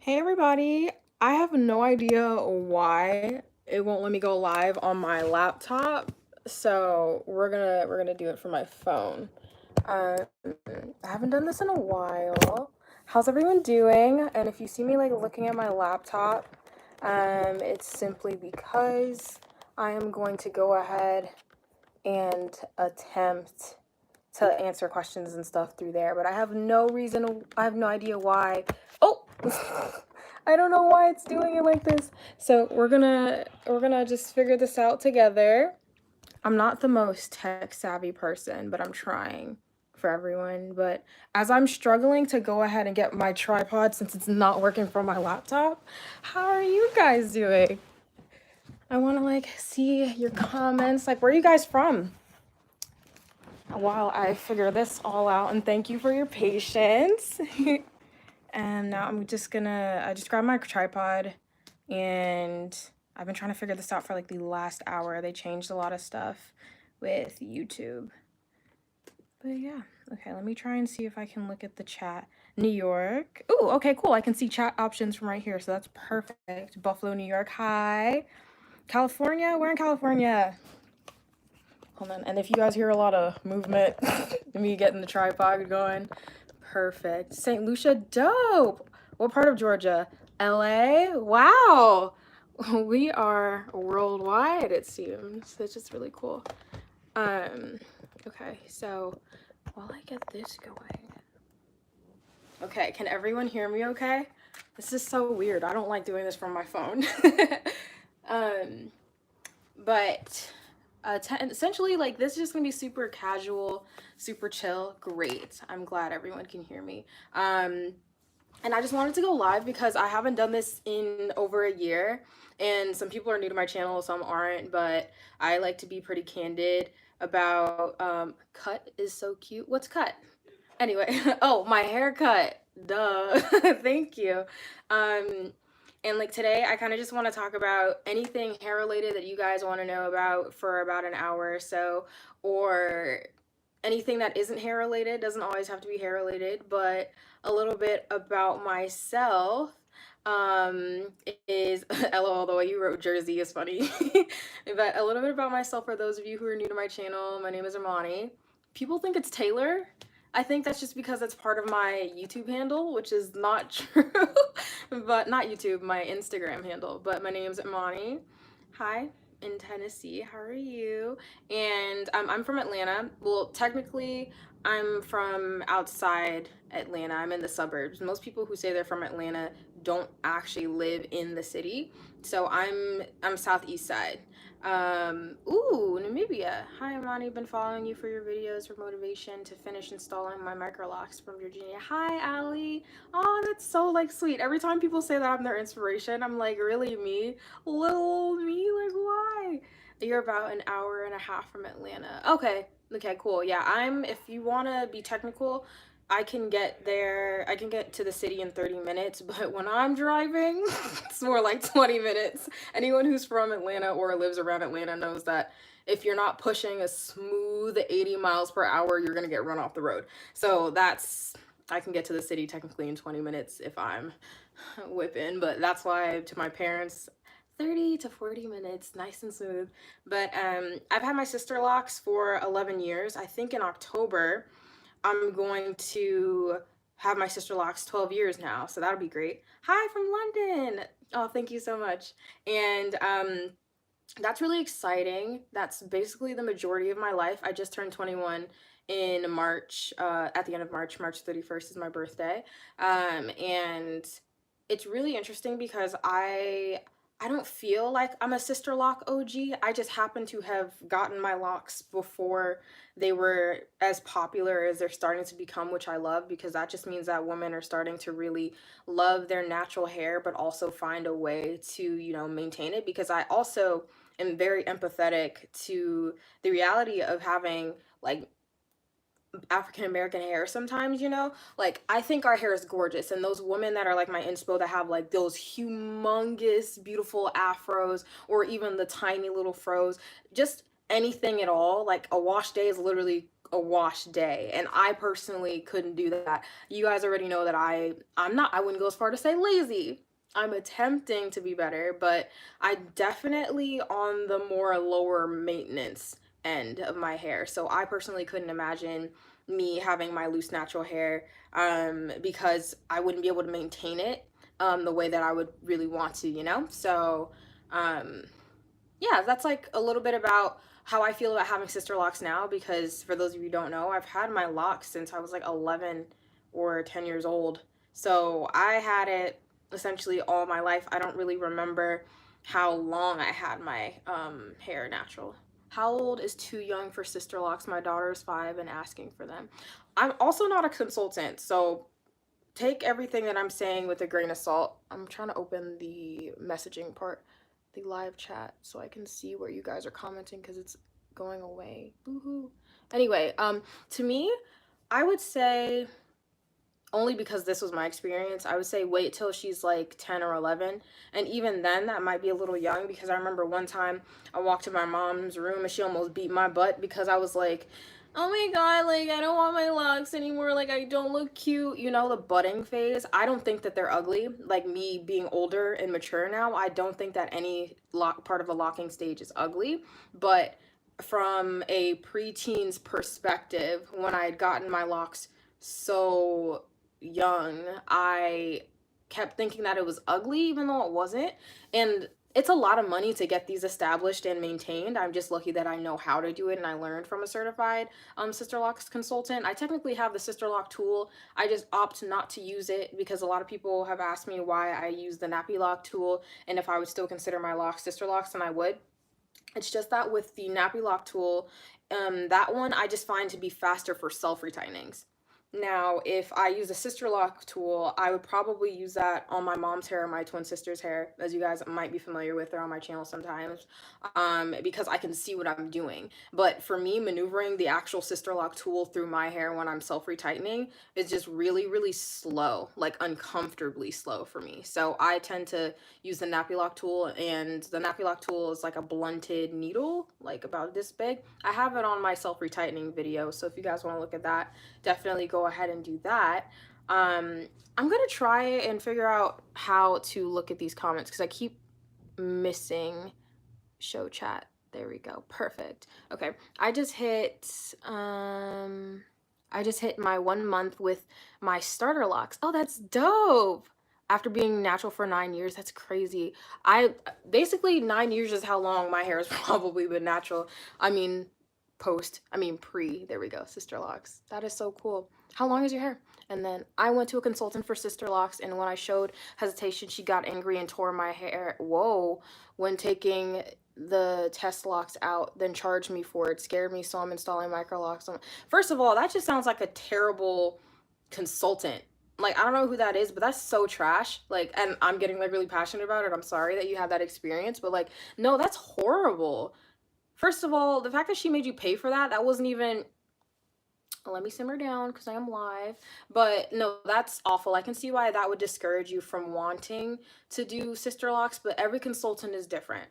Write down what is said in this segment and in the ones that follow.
Hey everybody, I have no idea why it won't let me go live on my laptop, so we're gonna do it from my phone. Um, I haven't done this in a while. How's everyone doing? And if you see me like looking at my laptop, it's simply because I am going to go ahead and attempt to answer questions and stuff through there, but I have no idea why. Oh, I don't know why it's doing it like this. So we're gonna just figure this out together. I'm not the most tech savvy person, but I'm trying for everyone. But as I'm struggling to go ahead and get my tripod since it's not working from my laptop, how are you guys doing? I want to like see your comments. Like, where are you guys from? While I figure this all out, and thank you for your patience. And now I just grabbed my tripod and I've been trying to figure this out for like the last hour. They changed a lot of stuff with YouTube. But yeah, okay, let me try and see if I can look at the chat. New York. Ooh, okay, cool. I can see chat options from right here, so that's perfect. Buffalo, New York. Hi. California? We're in California. Hold on. And if you guys hear a lot of movement, me getting the tripod going, perfect. St. Lucia, dope. What part of Georgia? LA? Wow. We are worldwide, it seems. It's just really cool. Okay, so while I get this going. Okay, can everyone hear me okay? This is so weird. I don't like doing this from my phone. But essentially, like, this is just gonna be super casual, super chill. Great. I'm glad everyone can hear me. And I just wanted to go live because I haven't done this in over a year, and some people are new to my channel, some aren't, but I like to be pretty candid about cut is so cute. What's cut? Anyway, oh, my haircut. Duh. Thank you. And like today, I kind of just want to talk about anything hair related that you guys want to know about for about an hour or so, or anything that isn't hair related. Doesn't always have to be hair related, but a little bit about myself is lol, the way you wrote Jersey is funny. But a little bit about myself for those of you who are new to my channel. My name is Imani. People think it's Taylor. I think that's just because it's part of my YouTube handle, which is not true. But not YouTube, my Instagram handle. But my name's Imani. Hi, in Tennessee. How are you? And I'm from Atlanta. Well, technically, I'm from outside Atlanta. I'm in the suburbs. Most people who say they're from Atlanta don't actually live in the city. So I'm southeast side. Ooh, Namibia. Hi, Imani. Been following you for your videos for motivation to finish installing my micro locks from Virginia. Hi, Allie. Oh, that's so like sweet. Every time people say that I'm their inspiration, I'm like, really, me? Little me? Like, why? You're about an hour and a half from Atlanta. Okay. Okay, cool. Yeah, if you want to be technical, I can get there. I can get to the city in 30 minutes, but when I'm driving, it's more like 20 minutes. Anyone who's from Atlanta or lives around Atlanta knows that if you're not pushing a smooth 80 miles per hour, you're going to get run off the road. So I can get to the city technically in 20 minutes if I'm whipping, but that's why to my parents, 30 to 40 minutes, nice and smooth. But I've had my sister locks for 11 years. I think in October I'm going to have my sister locks 12 years now, so that'll be great. Hi from London. Oh, thank you so much. And that's really exciting. That's basically the majority of my life. I just turned 21 in March, at the end of March. March 31st is my birthday. And it's really interesting because I don't feel like I'm a sister lock OG. I just happen to have gotten my locks before they were as popular as they're starting to become, which I love because that just means that women are starting to really love their natural hair, but also find a way to, maintain it, because I also am very empathetic to the reality of having like African American hair sometimes, like I think our hair is gorgeous, and those women that are like my inspo that have like those humongous beautiful afros or even the tiny little fros, just anything at all. Like a wash day is literally a wash day, and I personally couldn't do that. You guys already know that I'm not, I wouldn't go as far to say lazy. I'm attempting to be better, but I definitely on the more lower maintenance end of my hair. So I personally couldn't imagine me having my loose natural hair, because I wouldn't be able to maintain it the way that I would really want to, you know? So um yeah, that's like a little bit about how I feel about having sister locks now, because for those of you who don't know, I've had my locks since I was like 11 or 10 years old. So I had it essentially all my life. I don't really remember how long I had my hair natural. How old is too young for sister locks? My daughter's 5 and asking for them. I'm also not a consultant, so take everything that I'm saying with a grain of salt. I'm trying to open the messaging part, the live chat, so I can see where you guys are commenting because it's going away. Boo-hoo. Anyway, to me, I would say, only because this was my experience, I would say wait till she's like 10 or 11. And even then, that might be a little young, because I remember one time I walked in my mom's room and she almost beat my butt because I was like, oh my god, like I don't want my locks anymore, like I don't look cute. You know, the budding phase. I don't think that they're ugly. Like me being older and mature now, I don't think that any lock part of the locking stage is ugly. But from a preteen's perspective, when I had gotten my locks so young, I kept thinking that it was ugly even though it wasn't. And it's a lot of money to get these established and maintained. I'm just lucky that I know how to do it, and I learned from a certified sister locks consultant. I technically have the sister lock tool. I just opt not to use it because a lot of people have asked me why I use the nappy lock tool and if I would still consider my locks sister locks, and I would. It's just that with the nappy lock tool, that one I just find to be faster for self retightenings. Now, if I use a sister lock tool, I would probably use that on my mom's hair or my twin sister's hair, as you guys might be familiar with. They're on my channel sometimes, because I can see what I'm doing. But for me, maneuvering the actual sister lock tool through my hair when I'm self retightening is just really, really slow, like uncomfortably slow for me. So I tend to use the nappy lock tool, and the nappy lock tool is like a blunted needle, like about this big. I have it on my self retightening video, so if you guys want to look at that, definitely go ahead and do that. I'm gonna try and figure out how to look at these comments because I keep missing show chat. There we go. Perfect. Okay. I just hit my 1 month with my starter locks. Oh, that's dope. After being natural for 9 years, that's crazy. I basically 9 years is how long my hair has probably been natural. I mean, pre, there we go, sister locks. That is so cool. How long is your hair? And then I went to a consultant for sister locks, and when I showed hesitation, she got angry and tore my hair. Whoa. When taking the test locks out, then charged me for it. Scared me, so I'm installing micro locks. First of all, that just sounds like a terrible consultant. Like, I don't know who that is, but that's so trash. Like, and I'm getting like really passionate about it. I'm sorry that you had that experience, but like, no, that's horrible. First of all, the fact that she made you pay for that, that wasn't even, let me simmer down because I am live. But no, that's awful. I can see why that would discourage you from wanting to do sister locks, but every consultant is different.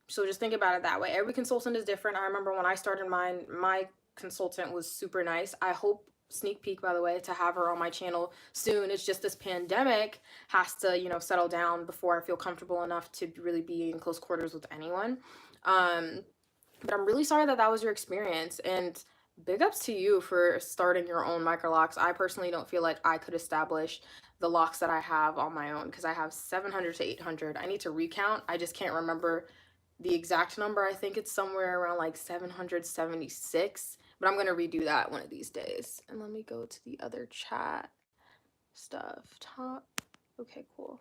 So just think about it that way. Every consultant is different. I remember when I started mine, my consultant was super nice. I hope, sneak peek by the way, to have her on my channel soon. It's just this pandemic has to, you know, settle down before I feel comfortable enough to really be in close quarters with anyone. But I'm really sorry that that was your experience, and big ups to you for starting your own micro locks. I personally don't feel like I could establish the locks that I have on my own because I have 700 to 800. I need to recount. I just can't remember the exact number. I think it's somewhere around like 776, but I'm gonna redo that one of these days. And let me go to the other chat stuff. Top. Okay, cool.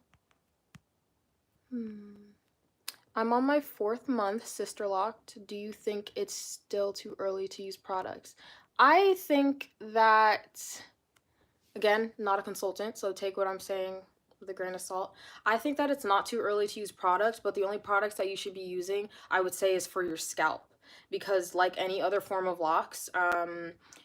I'm on my 4th month sister locked. Do you think it's still too early to use products? I think that, again, not a consultant, so take what I'm saying with a grain of salt. I think that it's not too early to use products, but the only products that you should be using, I would say, is for your scalp. Because like any other form of locks,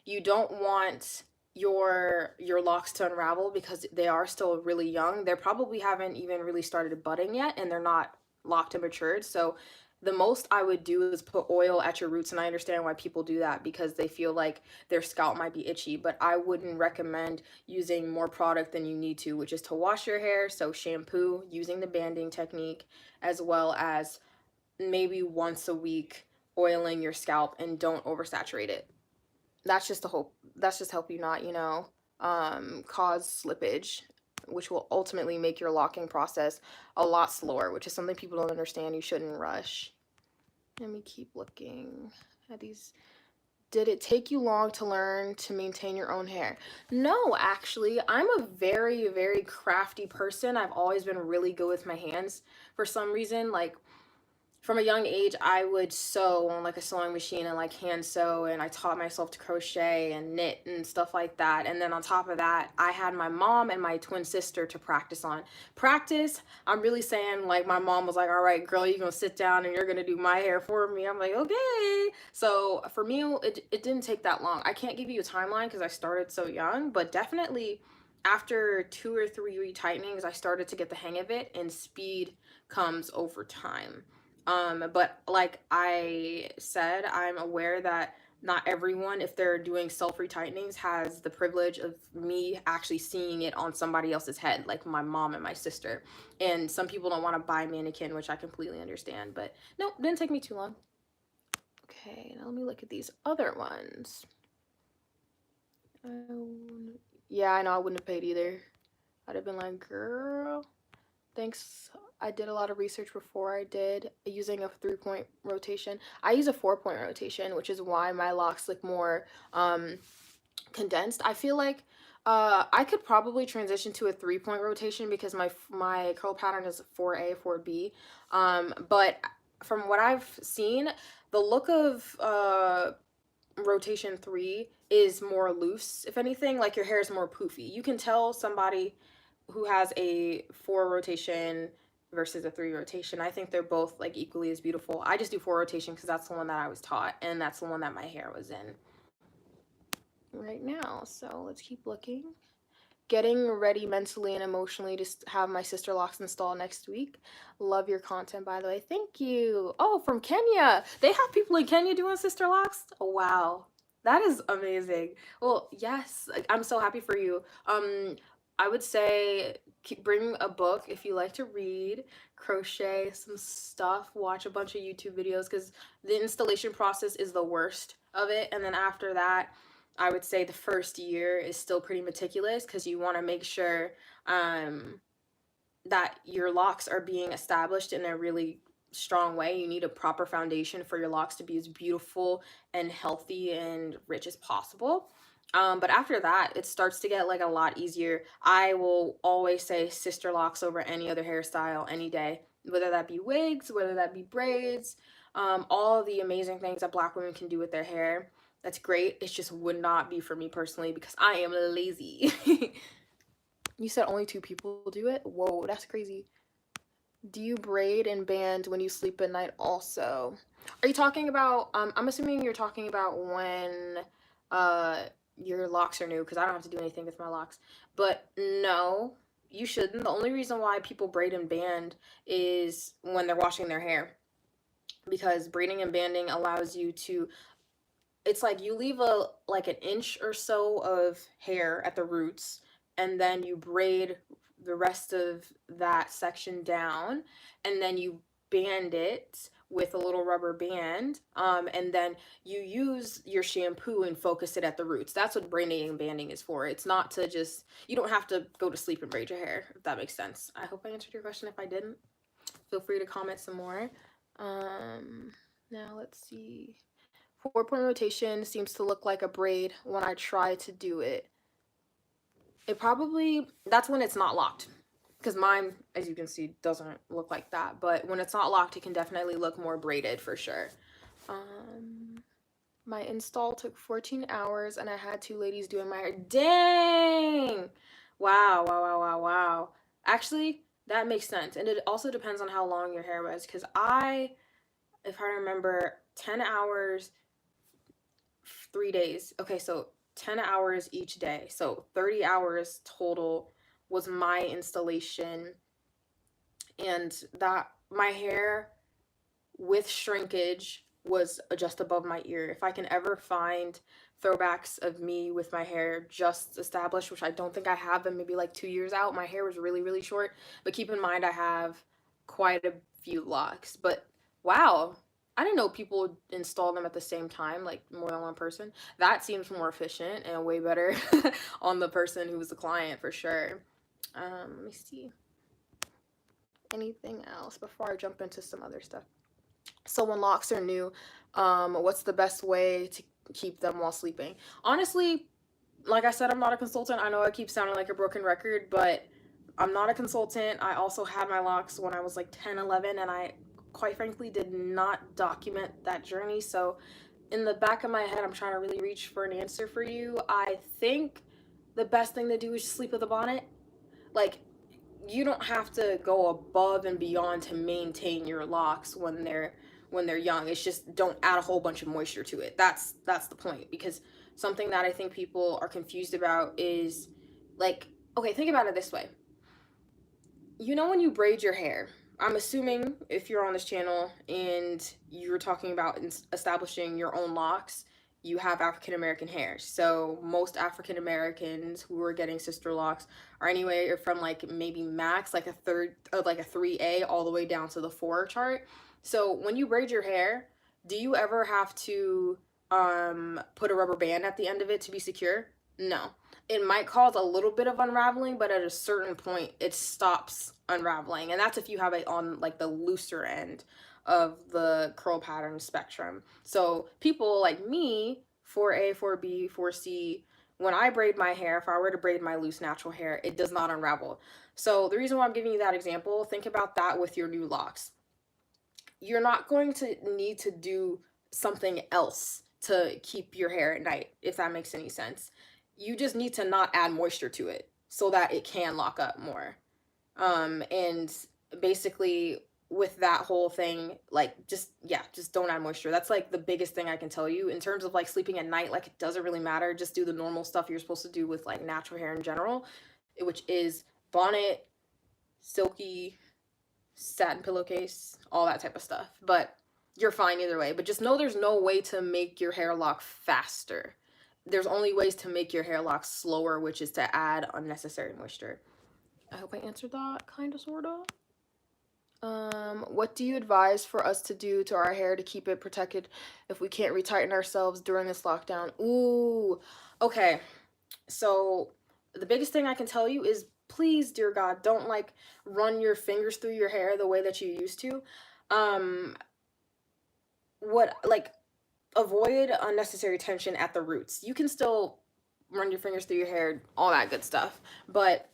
you don't want your locks to unravel because they are still really young. They probably haven't even really started budding yet, and they're not locked and matured. So The most I would do is put oil at your roots, and I understand why people do that because they feel like their scalp might be itchy, but I wouldn't recommend using more product than you need to, which is to wash your hair. So shampoo, using the banding technique, as well as maybe once a week oiling your scalp, and don't oversaturate it. That's just the hope. That's just help you not, cause slippage, which will ultimately make your locking process a lot slower, which is something people don't understand. You shouldn't rush. Let me keep looking at these. Did it take you long to learn to maintain your own hair? No, actually. I'm a very, very crafty person. I've always been really good with my hands for some reason. Like, from a young age, I would sew on like a sewing machine and like hand sew, and I taught myself to crochet and knit and stuff like that. And then on top of that, I had my mom and my twin sister to practice on. Practice, I'm really saying, like, my mom was like, all right, girl, you're gonna sit down and you're gonna do my hair for me. I'm like, okay. So for me, it didn't take that long. I can't give you a timeline because I started so young, but definitely after 2 or 3 retightenings, I started to get the hang of it, and speed comes over time. But like I said, I'm aware that not everyone, if they're doing self retightnings, has the privilege of me actually seeing it on somebody else's head, like my mom and my sister. And some people don't want to buy mannequin, which I completely understand. But no, didn't take me too long. Okay, now let me look at these other ones. Yeah, I know I wouldn't have paid either. I'd have been like, girl, thanks. I did a lot of research before I did using a 3-point rotation. I use a 4-point rotation, which is why my locks look more condensed. I feel like I could probably transition to a 3-point rotation because my curl pattern is 4A, 4B. But from what I've seen, the look of rotation 3 is more loose. If anything, like, your hair is more poofy. You can tell somebody who has a 4 rotation versus a 3 rotation. I think they're both like equally as beautiful. I just do 4 rotation because that's the one that I was taught, and that's the one that my hair was in right now. So let's keep looking. Getting ready mentally and emotionally to have my sister locks installed next week. Love your content, by the way. Thank you. Oh, from Kenya. They have people in Kenya doing sister locks? Oh, wow. That is amazing. Well, yes, I'm so happy for you. I would say bring a book if you like to read, crochet some stuff, watch a bunch of YouTube videos, because the installation process is the worst of it. And then after that, I would say the first year is still pretty meticulous because you want to make sure that your locks are being established in a really strong way. You need a proper foundation for your locks to be as beautiful and healthy and rich as possible. But after that, it starts to get like a lot easier. I will always say sister locks over any other hairstyle any day, whether that be wigs, whether that be braids, all the amazing things that Black women can do with their hair. That's great. It just would not be for me personally because I am lazy. You said only 2 people do it? Whoa, that's crazy. Do you braid and band when you sleep at night also? Are you talking about, I'm assuming you're talking about when your locks are new, because I don't have to do anything with my locks. But no, you shouldn't. The only reason why people braid and band is when they're washing their hair. Because braiding and banding allows you to, it's like you leave like an inch or so of hair at the roots, and then you braid the rest of that section down, and then you band it with a little rubber band, and then you use your shampoo and focus it at the roots. That's what braiding and banding is for. It's not to just, you don't have to go to sleep and braid your hair, if that makes sense. I hope I answered your question. If I didn't, feel free to comment some more. Now let's see. 4-point rotation seems to look like a braid when I try to do it. It probably, that's when it's not locked. Because mine, as you can see, doesn't look like that. But when it's not locked, it can definitely look more braided for sure. My install took 14 hours and I had 2 ladies doing my hair. Dang! Wow, wow, wow, wow, wow. Actually, that makes sense. And it also depends on how long your hair was. Because if I remember, 10 hours, 3 days. Okay, so 10 hours each day. So 30 hours total was my installation. And that my hair with shrinkage was just above my ear. If I can ever find throwbacks of me with my hair just established, which I don't think I have, but maybe like 2 years out, my hair was really, really short. But keep in mind, I have quite a few locks. But wow, I didn't know people install them at the same time, like more than one person. That seems more efficient and way better on the person who was the client for sure. Let me see. Anything else before I jump into some other stuff? So when locks are new, what's the best way to keep them while sleeping? Honestly, like I said, I'm not a consultant. I know I keep sounding like a broken record, but I'm not a consultant. I also had my locks when I was like 10, 11, and I quite frankly did not document that journey. So in the back of my head, I'm trying to really reach for an answer for you. I think the best thing to do is sleep with a bonnet. Like, you don't have to go above and beyond to maintain your locks when they're young. It's just don't add a whole bunch of moisture to it. That's the point. Because something that I think people are confused about is, like, okay, think about it this way. You know, when you braid your hair, I'm assuming if you're on this channel and you're talking about establishing your own locks, you have African American hair. So most African Americans who are getting sister locks are anywhere from like maybe max like a third of like a 3A all the way down to the 4 chart. So when you braid your hair, do you ever have to put a rubber band at the end of it to be secure? No. It might cause a little bit of unraveling, but at a certain point it stops unraveling, and that's if you have it on like the looser end of the curl pattern spectrum. So people like me, 4A, 4B, 4C, when I braid my hair, if I were to braid my loose natural hair, it does not unravel. So the reason why I'm giving you that example, think about that with your new locks. You're not going to need to do something else to keep your hair at night, if that makes any sense. You just need to not add moisture to it so that it can lock up more. And basically with that whole thing, like just don't add moisture. That's like the biggest thing I can tell you in terms of like sleeping at night. Like, it doesn't really matter. Just do the normal stuff you're supposed to do with like natural hair in general, which is bonnet, silky, satin pillowcase, all that type of stuff. But you're fine either way. But just know there's no way to make your hair lock faster. There's only ways to make your hair lock slower, which is to add unnecessary moisture. I hope I answered that, kind of, sort of. What do you advise for us to do to our hair to keep it protected if we can't retighten ourselves during this lockdown? Ooh, okay. So the biggest thing I can tell you is, please, dear God, don't like run your fingers through your hair the way that you used to. Avoid unnecessary tension at the roots. You can still run your fingers through your hair, all that good stuff. But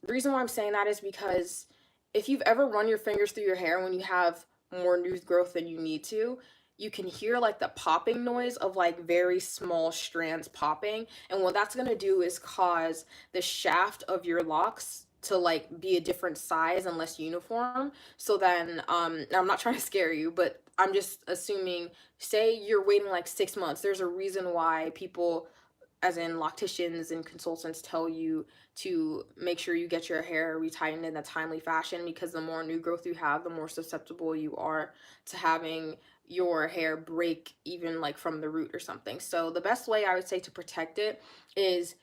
the reason why I'm saying that is because if you've ever run your fingers through your hair when you have more new growth than you need to, you can hear like the popping noise of like very small strands popping. And what that's going to do is cause the shaft of your locks to like be a different size and less uniform. So then I'm not trying to scare you, but I'm just assuming, say you're waiting like 6 months. There's a reason why people, as in locticians and consultants, tell you to make sure you get your hair retightened in a timely fashion, because the more new growth you have, the more susceptible you are to having your hair break, even like from the root or something. So the best way I would say to protect it is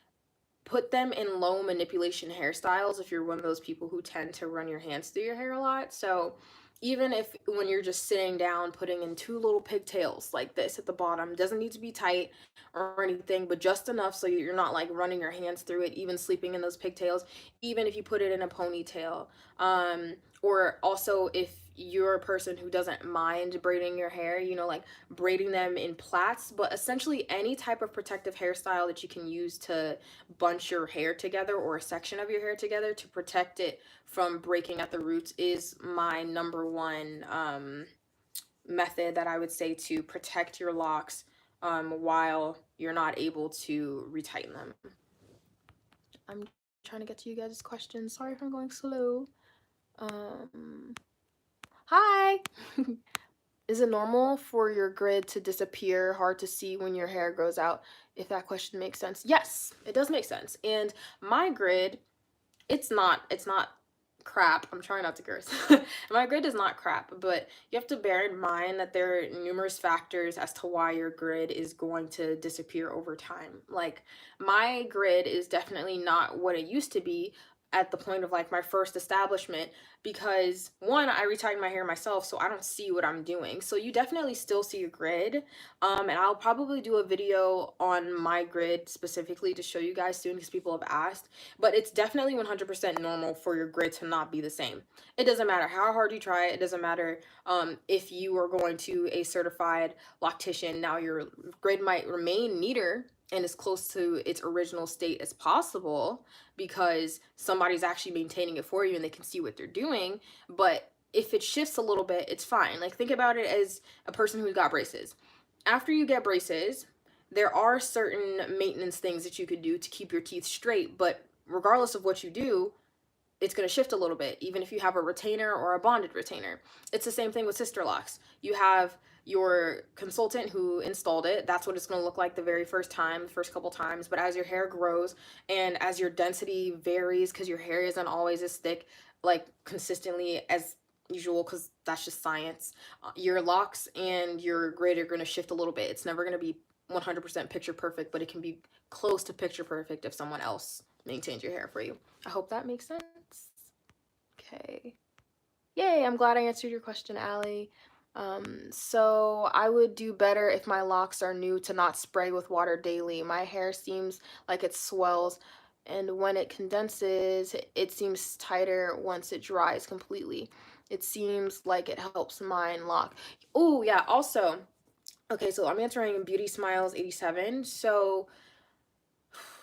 put them in low manipulation hairstyles if you're one of those people who tend to run your hands through your hair a lot. So even if when you're just sitting down, putting in 2 little pigtails like this at the bottom, doesn't need to be tight or anything, but just enough so you're not like running your hands through it, even sleeping in those pigtails, even if you put it in a ponytail. Or also, if you're a person who doesn't mind braiding your hair, you know, like braiding them in plaits, but essentially any type of protective hairstyle that you can use to bunch your hair together or a section of your hair together to protect it from breaking at the roots is my number one method that I would say to protect your locks while you're not able to retighten them. I'm trying to get to you guys' questions. Sorry if I'm going slow. Hi! Is it normal for your grid to disappear, hard to see when your hair grows out? If that question makes sense. Yes, it does make sense. And my grid, it's not crap. I'm trying not to curse. My grid is not crap, but you have to bear in mind that there are numerous factors as to why your grid is going to disappear over time. Like, my grid is definitely not what it used to be at the point of like my first establishment, because one, I retighten my hair myself, so I don't see what I'm doing. So you definitely still see your grid. And I'll probably do a video on my grid specifically to show you guys soon, because people have asked. But it's definitely 100% normal for your grid to not be the same. It doesn't matter how hard you try. It doesn't matter if you are going to a certified loctician. Now your grid might remain neater and as close to its original state as possible, because somebody's actually maintaining it for you and they can see what they're doing. But if it shifts a little bit, it's fine. Like, think about it as a person who's got braces. After you get braces, there are certain maintenance things that you could do to keep your teeth straight, but regardless of what you do, it's going to shift a little bit, even if you have a retainer or a bonded retainer. It's the same thing with sister locks. You have your consultant who installed it. That's what it's going to look like the very first time, the first couple times. But as your hair grows and as your density varies, because your hair isn't always as thick, like consistently as usual, because that's just science, your locks and your grid are going to shift a little bit. It's never going to be 100% picture perfect, but it can be close to picture perfect if someone else maintains your hair for you. I hope that makes sense. Okay. Yay, I'm glad I answered your question, Allie. So I would do better if my locks are new to not spray with water daily. My hair seems like it swells, and when it condenses, it seems tighter once it dries completely. It seems like it helps mine lock. Oh, yeah, also, okay, so I'm answering Beauty Smiles 87. So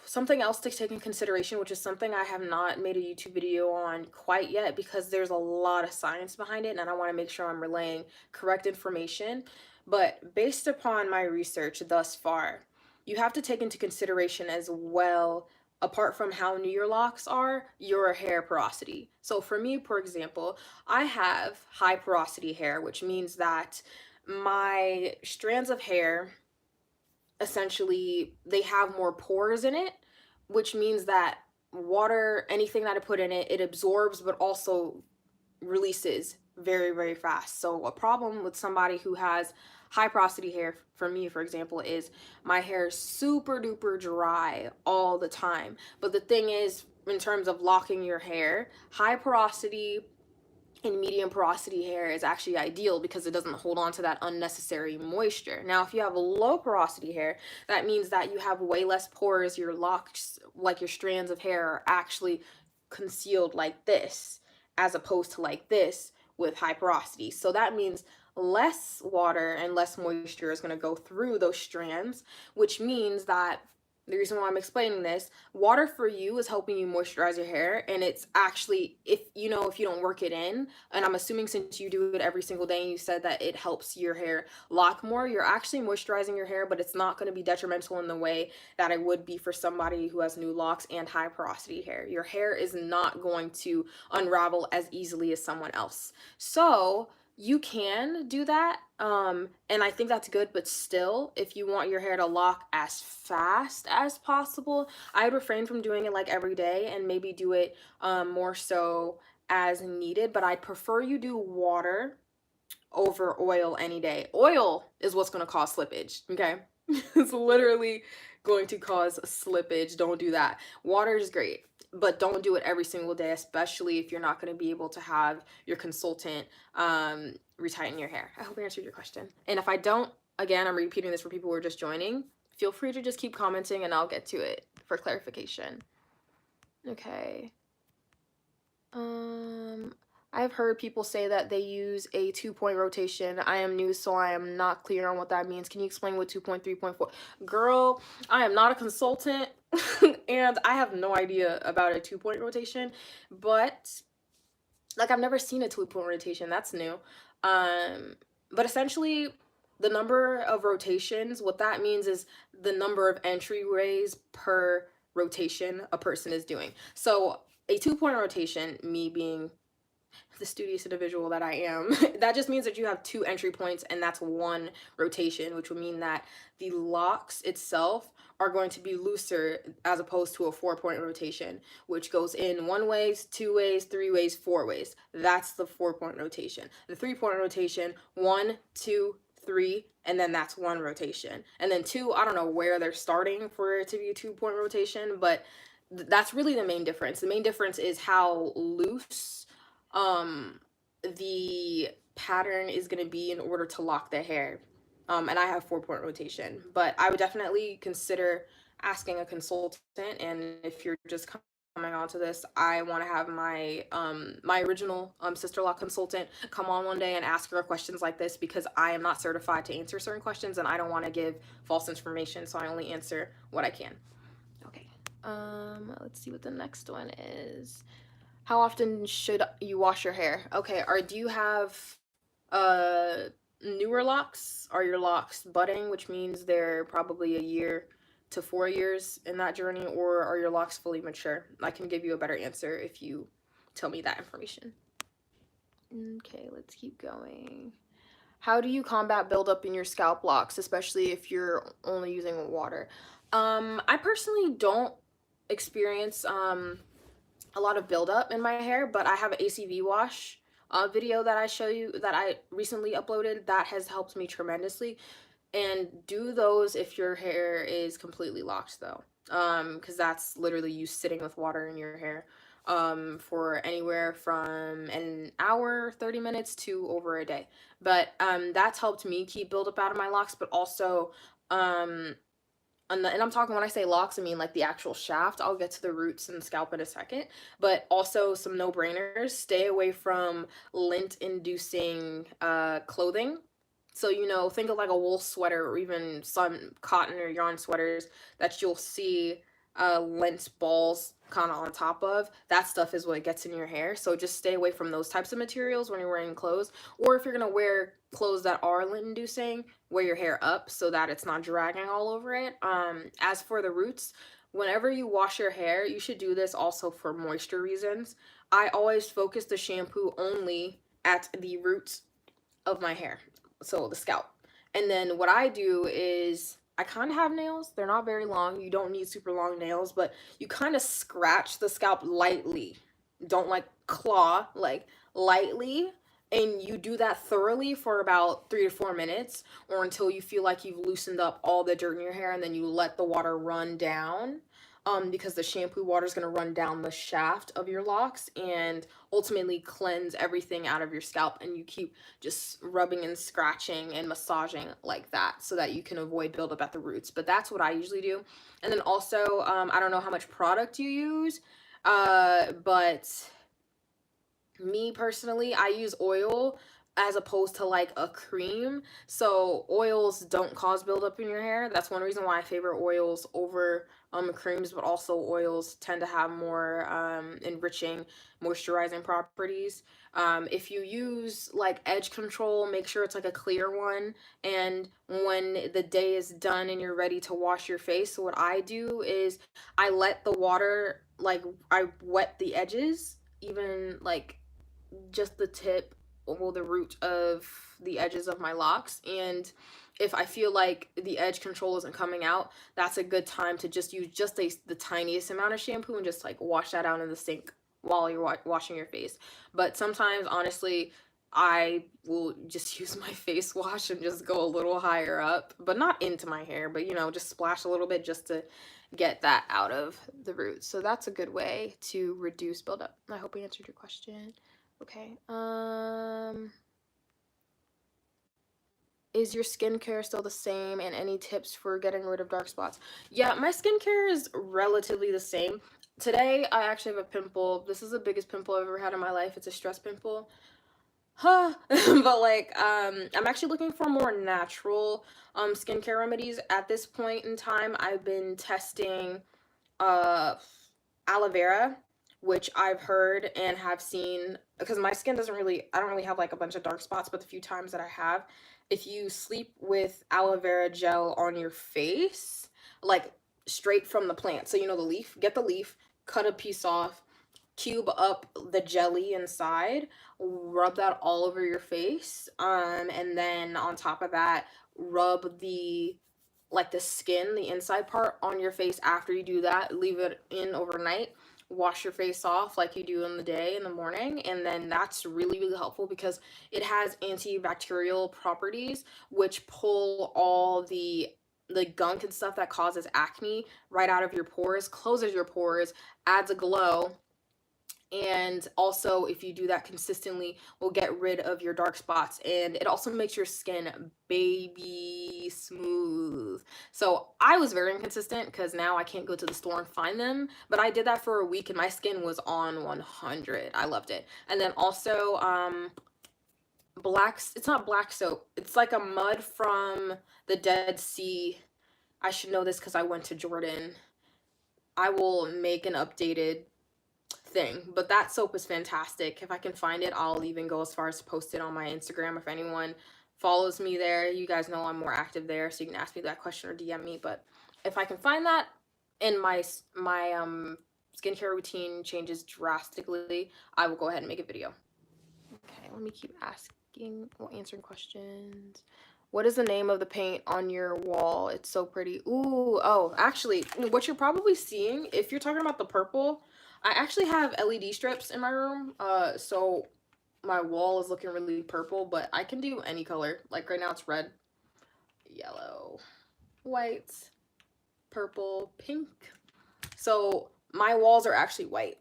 something else to take in consideration, which is something I have not made a YouTube video on quite yet, because there's a lot of science behind it and I want to make sure I'm relaying correct information. But based upon my research thus far, you have to take into consideration as well, apart from how new your locks are, your hair porosity. So for me, for example, I have high porosity hair, which means that my strands of hair, essentially, they have more pores in it, which means that water, anything that I put in it, it absorbs but also releases very, very fast. So a problem with somebody who has high porosity hair, for me, for example, is my hair is super duper dry all the time. But the thing is, in terms of locking your hair, high porosity and medium porosity hair is actually ideal because it doesn't hold on to that unnecessary moisture. Now, if you have low porosity hair, that means that you have way less pores. Your locks, like your strands of hair, are actually concealed like this, as opposed to like this with high porosity. So that means less water and less moisture is going to go through those strands, which means that the reason why I'm explaining this, water for you is helping you moisturize your hair, and it's actually, if you don't work it in, and I'm assuming since you do it every single day and you said that it helps your hair lock more, you're actually moisturizing your hair, but it's not going to be detrimental in the way that it would be for somebody who has new locks and high porosity hair. Your hair is not going to unravel as easily as someone else. So you can do that, and I think that's good. But still, if you want your hair to lock as fast as possible, I would refrain from doing it like every day and maybe do it more so as needed. But I'd prefer you do water over oil any day. Oil is what's going to cause slippage, okay? It's literally going to cause slippage. Don't do that. Water is great, but don't do it every single day, especially if you're not going to be able to have your consultant retighten your hair. I hope I answered your question. And if I don't, again, I'm repeating this for people who are just joining, feel free to just keep commenting and I'll get to it for clarification. Okay. I've heard people say that they use a 2-point rotation. I am new, so I am not clear on what that means. Can you explain what 2-point, 3.4? Girl, I am not a consultant and I have no idea about a 2-point rotation, but like, I've never seen a 2-point rotation. That's new. But essentially, the number of rotations, what that means is the number of entryways per rotation a person is doing. So a 2-point rotation, me being the studious individual that I am, that just means that you have 2 entry points and that's 1 rotation, which would mean that the locks itself are going to be looser as opposed to a 4-point rotation, which goes in 1 ways, 2 ways, 3 ways, 4 ways. That's the 4-point rotation. The 3-point rotation, 1, 2, 3, and then that's 1 rotation. And then 2, I don't know where they're starting for it to be a 2-point rotation, but that's really the main difference. The main difference is how loose the pattern is going to be in order to lock the hair. And I have 4-point rotation, but I would definitely consider asking a consultant. And if you're just coming onto this, I want to have my my original sister lock consultant come on one day and ask her questions like this, because I am not certified to answer certain questions and I don't want to give false information, so I only answer what I can. Okay, let's see what the next one is. How often should you wash your hair? Okay, do you have newer locks? Are your locks budding, which means they're probably a year to 4 years in that journey, or are your locks fully mature? I can give you a better answer if you tell me that information. Okay, let's keep going. How do you combat buildup in your scalp locks, especially if you're only using water? I personally don't experience a lot of buildup in my hair, but I have an ACV wash video that I recently uploaded that has helped me tremendously. And do those if your hair is completely locked, though, because that's literally you sitting with water in your hair for anywhere from an hour, 30 minutes to over a day. But that's helped me keep buildup out of my locks, but also and I'm talking, when I say locks, I mean like the actual shaft. I'll get to the roots and scalp in a second. But also some no-brainers. Stay away from lint-inducing clothing. So, you know, think of like a wool sweater or even some cotton or yarn sweaters that you'll see lint balls kind of on top of. That stuff is what gets in your hair. So just stay away from those types of materials when you're wearing clothes. Or if you're going to wear clothes that are lint inducing, wear your hair up so that it's not dragging all over it. As for the roots, whenever you wash your hair, you should do this also for moisture reasons. I always focus the shampoo only at the roots of my hair, so the scalp. And then what I do is I kind of have nails. They're not very long. You don't need super long nails, but you kind of scratch the scalp lightly. Don't like claw, like lightly. And you do that thoroughly for about 3 to 4 minutes, or until you feel like you've loosened up all the dirt in your hair, and then you let the water run down. Because the shampoo water is going to run down the shaft of your locks and ultimately cleanse everything out of your scalp, and you keep just rubbing and scratching and massaging like that so that you can avoid buildup at the roots. But that's what I usually do. And then also, I don't know how much product you use, but me personally, I use oil as opposed to like a cream. So oils don't cause buildup in your hair. That's one reason why I favor oils over creams, but also oils tend to have more enriching moisturizing properties. If you use like edge control, make sure it's like a clear one. And when the day is done and you're ready to wash your face, so what I do is I let the water, like I wet the edges, even like just the tip or the root of the edges of my locks. And if I feel like the edge control isn't coming out, that's a good time to just use just the tiniest amount of shampoo and just like wash that out in the sink while you're washing your face. But sometimes, honestly, I will just use my face wash and just go a little higher up, but not into my hair, but you know, just splash a little bit just to get that out of the roots. So that's a good way to reduce buildup. I hope I answered your question. Okay. Is your skincare still the same, and any tips for getting rid of dark spots? Yeah, my skincare is relatively the same. Today, I actually have a pimple. This is the biggest pimple I've ever had in my life. It's a stress pimple. Huh. But like, I'm actually looking for more natural skincare remedies at this point in time. I've been testing aloe vera, which I've heard and have seen, because my skin doesn't really, I don't really have like a bunch of dark spots, but the few times that I have, if you sleep with aloe vera gel on your face, like straight from the plant, so you know the leaf, get the leaf, cut a piece off, cube up the jelly inside, rub that all over your face, and then on top of that, rub the like the skin, the inside part on your face after you do that. Leave it in overnight. Wash your face off like you do in the day, in the morning, and then that's really, really helpful because it has antibacterial properties which pull all the gunk and stuff that causes acne right out of your pores, closes your pores, adds a glow, and also if you do that consistently will get rid of your dark spots, and it also makes your skin baby smooth. So I was very inconsistent because now I can't go to the store and find them, but I did that for a week and my skin was on 100. I loved it. And then also it's not black soap, it's like a mud from the Dead Sea. I should know this because I went to Jordan. I will make an updated thing, but that soap is fantastic. If I can find it, I'll even go as far as to post it on my Instagram. If anyone follows me there, you guys know I'm more active there, so you can ask me that question or DM me. But if I can find that, and my skincare routine changes drastically, I will go ahead and make a video. Okay, let me keep answering questions. What is the name of the paint on your wall? It's so pretty. Ooh, oh, actually, what you're probably seeing, if you're talking about the purple, I actually have LED strips in my room. So my wall is looking really purple, but I can do any color. Like right now it's red, yellow, white, purple, pink. So my walls are actually white.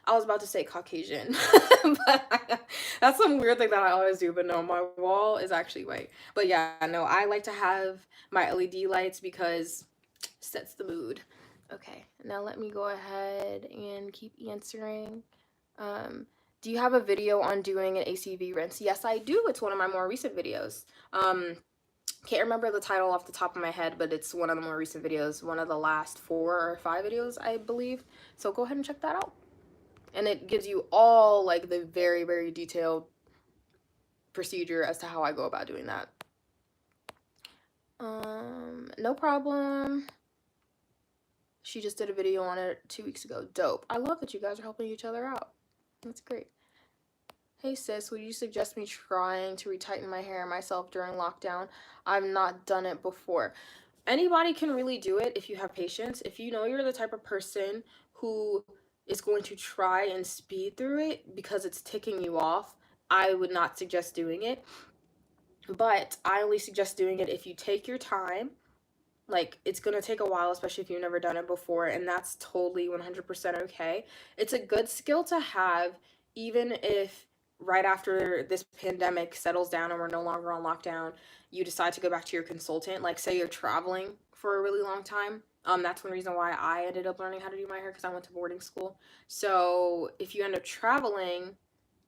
I was about to say Caucasian, but that's some weird thing that I always do, but no, my wall is actually white. But yeah, no, I like to have my LED lights because it sets the mood. Okay, now let me go ahead and keep answering. Do you have a video on doing an ACV rinse? Yes, I do. It's one of my more recent videos. Can't remember the title off the top of my head, but it's one of the more recent videos, one of the last 4 or 5 videos, I believe. So go ahead and check that out. And it gives you all like the very, very detailed procedure as to how I go about doing that. No problem. She just did a video on it 2 weeks ago. Dope. I love that you guys are helping each other out. That's great. Hey sis, would you suggest me trying to retighten my hair myself during lockdown? I've not done it before. Anybody can really do it if you have patience. If you know you're the type of person who is going to try and speed through it because it's ticking you off, I would not suggest doing it. But I only suggest doing it if you take your time. Like, it's gonna take a while, especially if you've never done it before, and that's totally 100% okay. It's a good skill to have, even if right after this pandemic settles down and we're no longer on lockdown, you decide to go back to your consultant. Like, say you're traveling for a really long time. That's one reason why I ended up learning how to do my hair, because I went to boarding school. So if you end up traveling,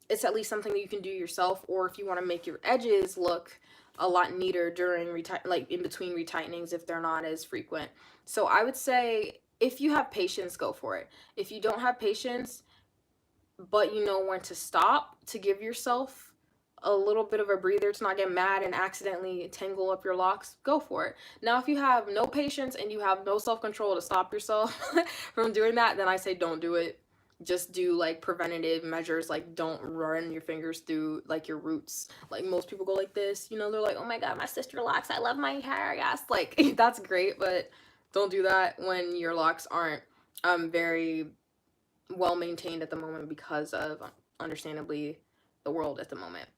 it's at least something that you can do yourself. Or if you want to make your edges look a lot neater during like in between retightenings, if they're not as frequent. So I would say if you have patience, go for it. If you don't have patience, but you know when to stop, to give yourself a little bit of a breather to not get mad and accidentally tangle up your locks, go for it. Now, if you have no patience and you have no self-control to stop yourself from doing that, then I say don't do it. Just do like preventative measures, like don't run your fingers through like your roots. Like most people go like this, you know, they're like, oh my god, my sister locks, I love my hair, yes. Like that's great, but don't do that when your locks aren't very well maintained at the moment because of understandably the world at the moment.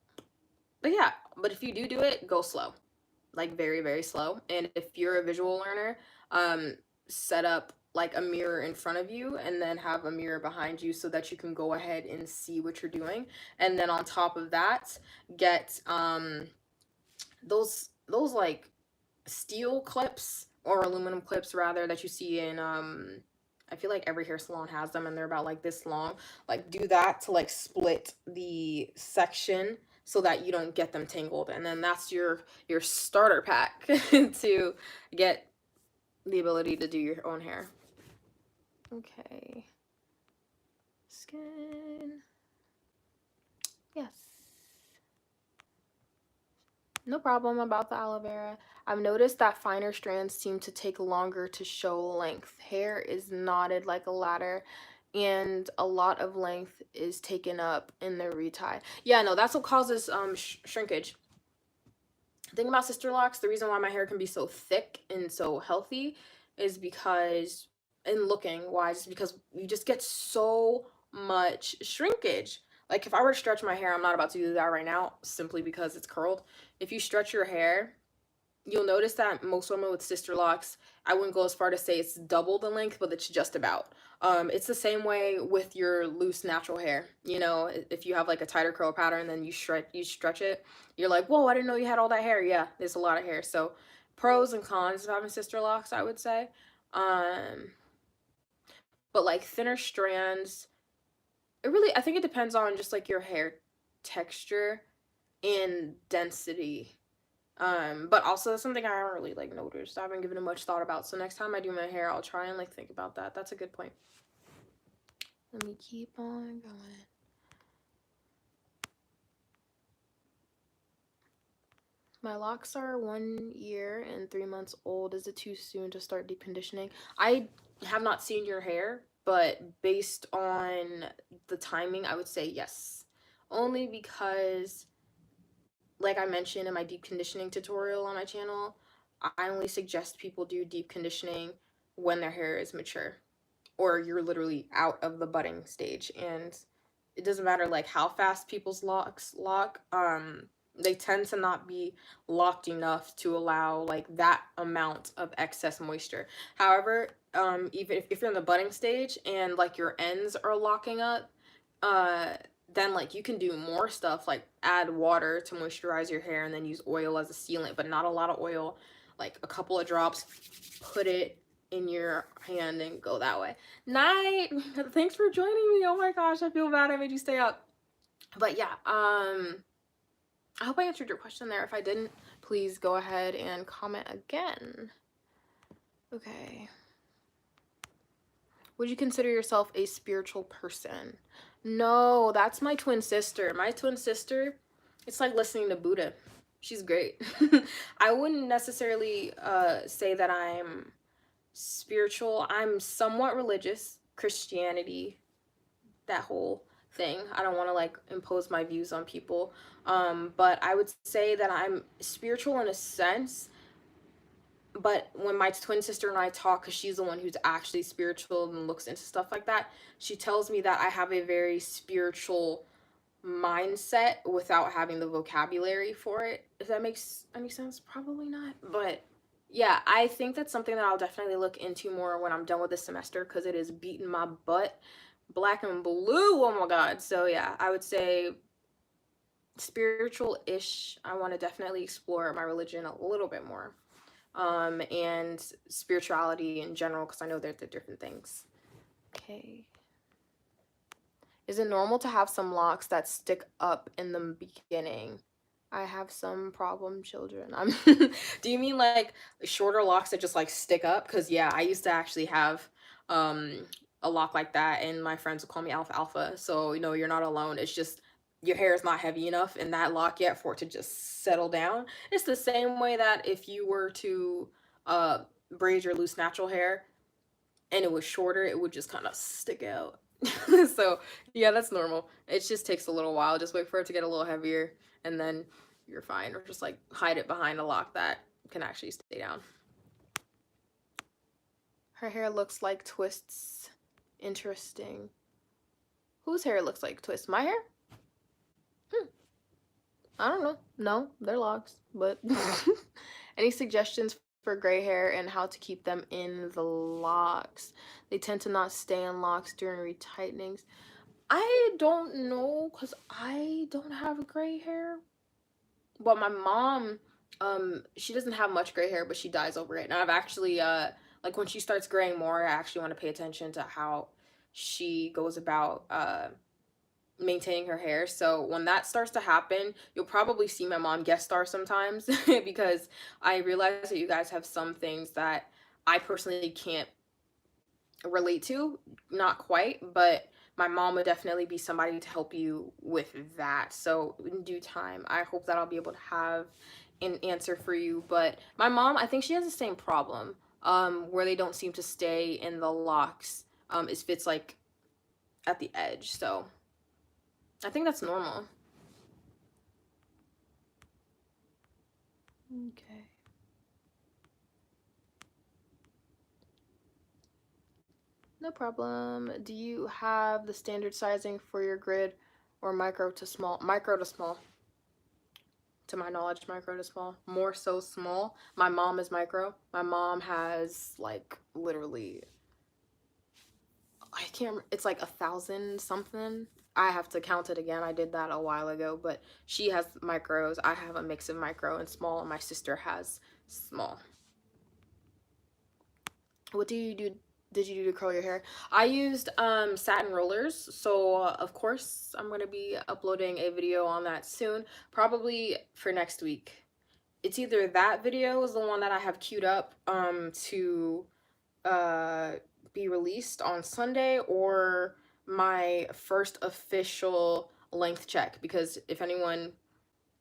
But yeah, but if you do it, go slow, like very, very slow. And if you're a visual learner, set up like a mirror in front of you and then have a mirror behind you so that you can go ahead and see what you're doing. And then on top of that, get those like steel clips, or aluminum clips rather, that you see in I feel like every hair salon has them and they're about like this long. Like do that to like split the section so that you don't get them tangled, and then that's your starter pack to get the ability to do your own hair. Okay. Skin. Yes. No problem about the aloe vera. I've noticed that finer strands seem to take longer to show length. Hair is knotted like a ladder. and a lot of length is taken up in the retie. Yeah, no, that's what causes shrinkage. The thing about sister locks, the reason why my hair can be so thick and so healthy is because, and looking wise, is because you just get so much shrinkage. Like if I were to stretch my hair, I'm not about to do that right now simply because it's curled. If you stretch your hair, you'll notice that most women with sister locks, I wouldn't go as far to say it's double the length, but it's just about. It's the same way with your loose natural hair. You know, if you have like a tighter curl pattern, then you stretch it. You're like, whoa, I didn't know you had all that hair. Yeah, there's a lot of hair. So, pros and cons of having sister locks, I would say. Um, but like thinner strands, I think it depends on just like your hair texture and density. But also something I haven't really like noticed. I haven't given it much thought about. So next time I do my hair, I'll try and like think about that. That's a good point. Let me keep on going. My locks are 1 year and 3 months old. Is it too soon to start deep conditioning? I have not seen your hair, but based on the timing, I would say yes. Only because, like I mentioned in my deep conditioning tutorial on my channel, I only suggest people do deep conditioning when their hair is mature or you're literally out of the budding stage. And it doesn't matter like how fast people's locks lock, they tend to not be locked enough to allow like that amount of excess moisture. However, even if you're in the budding stage and like your ends are locking up, uh then like you can do more stuff like add water to moisturize your hair and then use oil as a sealant, but not a lot of oil, like a couple of drops, put it in your hand and go that way. Night. Thanks for joining me. Oh my gosh, I feel bad I made you stay up. But yeah, I hope I answered your question there. If I didn't, please go ahead and comment again. Okay. Would you consider yourself a spiritual person? No, that's my twin sister. My twin sister, it's like listening to Buddha. She's great. I wouldn't necessarily say that I'm spiritual. I'm somewhat religious, Christianity, that whole thing. I don't want to like impose my views on people. But I would say that I'm spiritual in a sense. But when my twin sister and I talk, because she's the one who's actually spiritual and looks into stuff like that, she tells me that I have a very spiritual mindset without having the vocabulary for it. If that makes any sense, probably not. But yeah, I think that's something that I'll definitely look into more when I'm done with this semester because it is beating my butt. Black and blue, oh my god. So yeah, I would say spiritual-ish. I want to definitely explore my religion a little bit more. And spirituality in general because I know they're different things. Okay. Is it normal to have some locks that stick up in the beginning? I have some problem children. Do you mean like shorter locks that just like stick up? Because yeah, I used to actually have um a lock like that, and my friends would call me Alpha Alpha. So you know, you're not alone. It's just your hair is not heavy enough in that lock yet for it to just settle down. It's the same way that if you were to uh braid your loose natural hair and it was shorter, it would just kind of stick out. So yeah, that's normal. It just takes a little while. Just wait for it to get a little heavier and then you're fine. Or just like hide it behind a lock that can actually stay down. Her hair looks like twists. Interesting. Whose hair looks like twists? My hair? I don't know. No, they're locks. But any suggestions for gray hair and how to keep them in the locks? They tend to not stay in locks during retightnings. I don't know because I don't have gray hair. But my mom, she doesn't have much gray hair, but she dyes over it. And I've actually, like when she starts graying more, I actually want to pay attention to how she goes about maintaining her hair. So when that starts to happen, you'll probably see my mom guest star sometimes because I realize that you guys have some things that I personally can't relate to, not quite, but my mom would definitely be somebody to help you with that. So in due time, I hope that I'll be able to have an answer for you. But my mom, I think she has the same problem, where they don't seem to stay in the locks. If it's like at the edge. So I think that's normal. Okay. No problem. Do you have the standard sizing for your grid or micro to small? Micro to small. To my knowledge, micro to small. More so small. My mom is micro. My mom has like literally, I can't, it's like 1,000 something. I have to count it again. I did that a while ago, but she has micros. I have a mix of micro and small, and my sister has small. What do you do? Did you do to curl your hair? I used satin rollers, so of course I'm gonna be uploading a video on that soon, probably for next week. It's either that video is the one that I have queued up to be released on Sunday, or my first official length check, because if anyone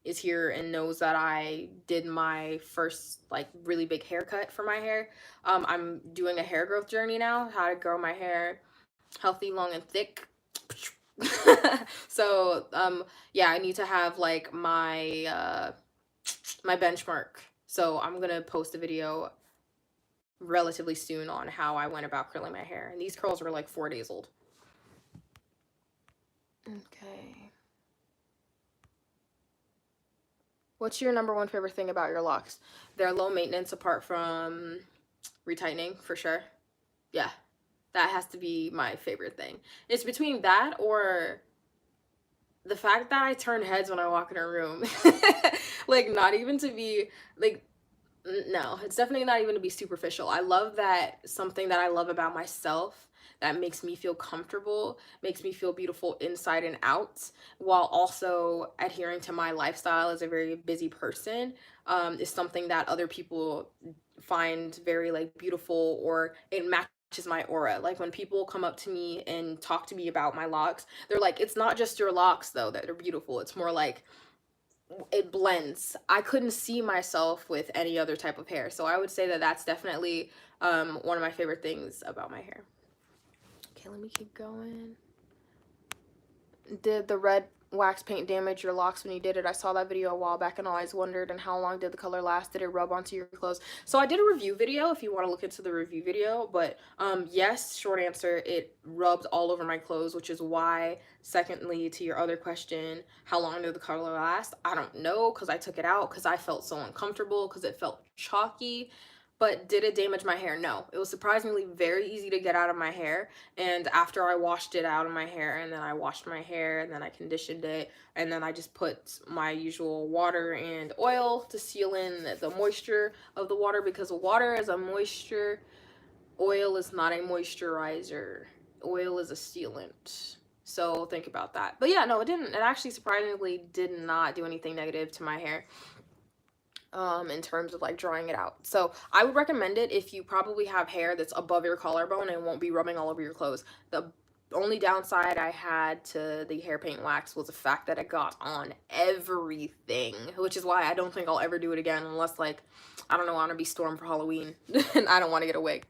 is here and knows that I did my first like really big haircut for my hair, I'm doing a hair growth journey now, how to grow my hair healthy, long, and thick. So yeah, I need to have like my my benchmark, so I'm gonna post a video relatively soon on how I went about curling my hair, and these curls were like 4 days old. Okay. What's your number one favorite thing about your locks? They're low maintenance, apart from retightening, for sure. Yeah, that has to be my favorite thing. It's between that or the fact that I turn heads when I walk in a room. Like, not even to be like, no, it's definitely not even to be superficial. I love that something that I love about myself that makes me feel comfortable, makes me feel beautiful inside and out, while also adhering to my lifestyle as a very busy person, is something that other people find very like beautiful, or it matches my aura. Like when people come up to me and talk to me about my locks, they're like, it's not just your locks though that are beautiful. It's more like it blends. I couldn't see myself with any other type of hair. So I would say that that's definitely one of my favorite things about my hair. Okay, let me keep going. Did the red wax paint damage your locks when you did it? I saw that video a while back and always wondered. And how long did the color last? Did it rub onto your clothes? So I did a review video if you want to look into the review video, but yes, short answer, it rubbed all over my clothes, which is why, secondly, to your other question, how long did the color last? I don't know, because I took it out because I felt so uncomfortable, because it felt chalky. But did it damage my hair? No. It was surprisingly very easy to get out of my hair. And after I washed it out of my hair, and then I washed my hair, and then I conditioned it, and then I just put my usual water and oil to seal in the moisture of the water, because water is a moisture, oil is not a moisturizer. Oil is a sealant. So think about that. But yeah, no, it didn't. It actually surprisingly did not do anything negative to my hair in terms of like drying it out. So I would recommend it if you probably have hair that's above your collarbone and won't be rubbing all over your clothes. The only downside I had to the hair paint wax was the fact that it got on everything, which is why I don't think I'll ever do it again, unless like, I don't know, I want to be Storm for Halloween and I don't want to get a wig.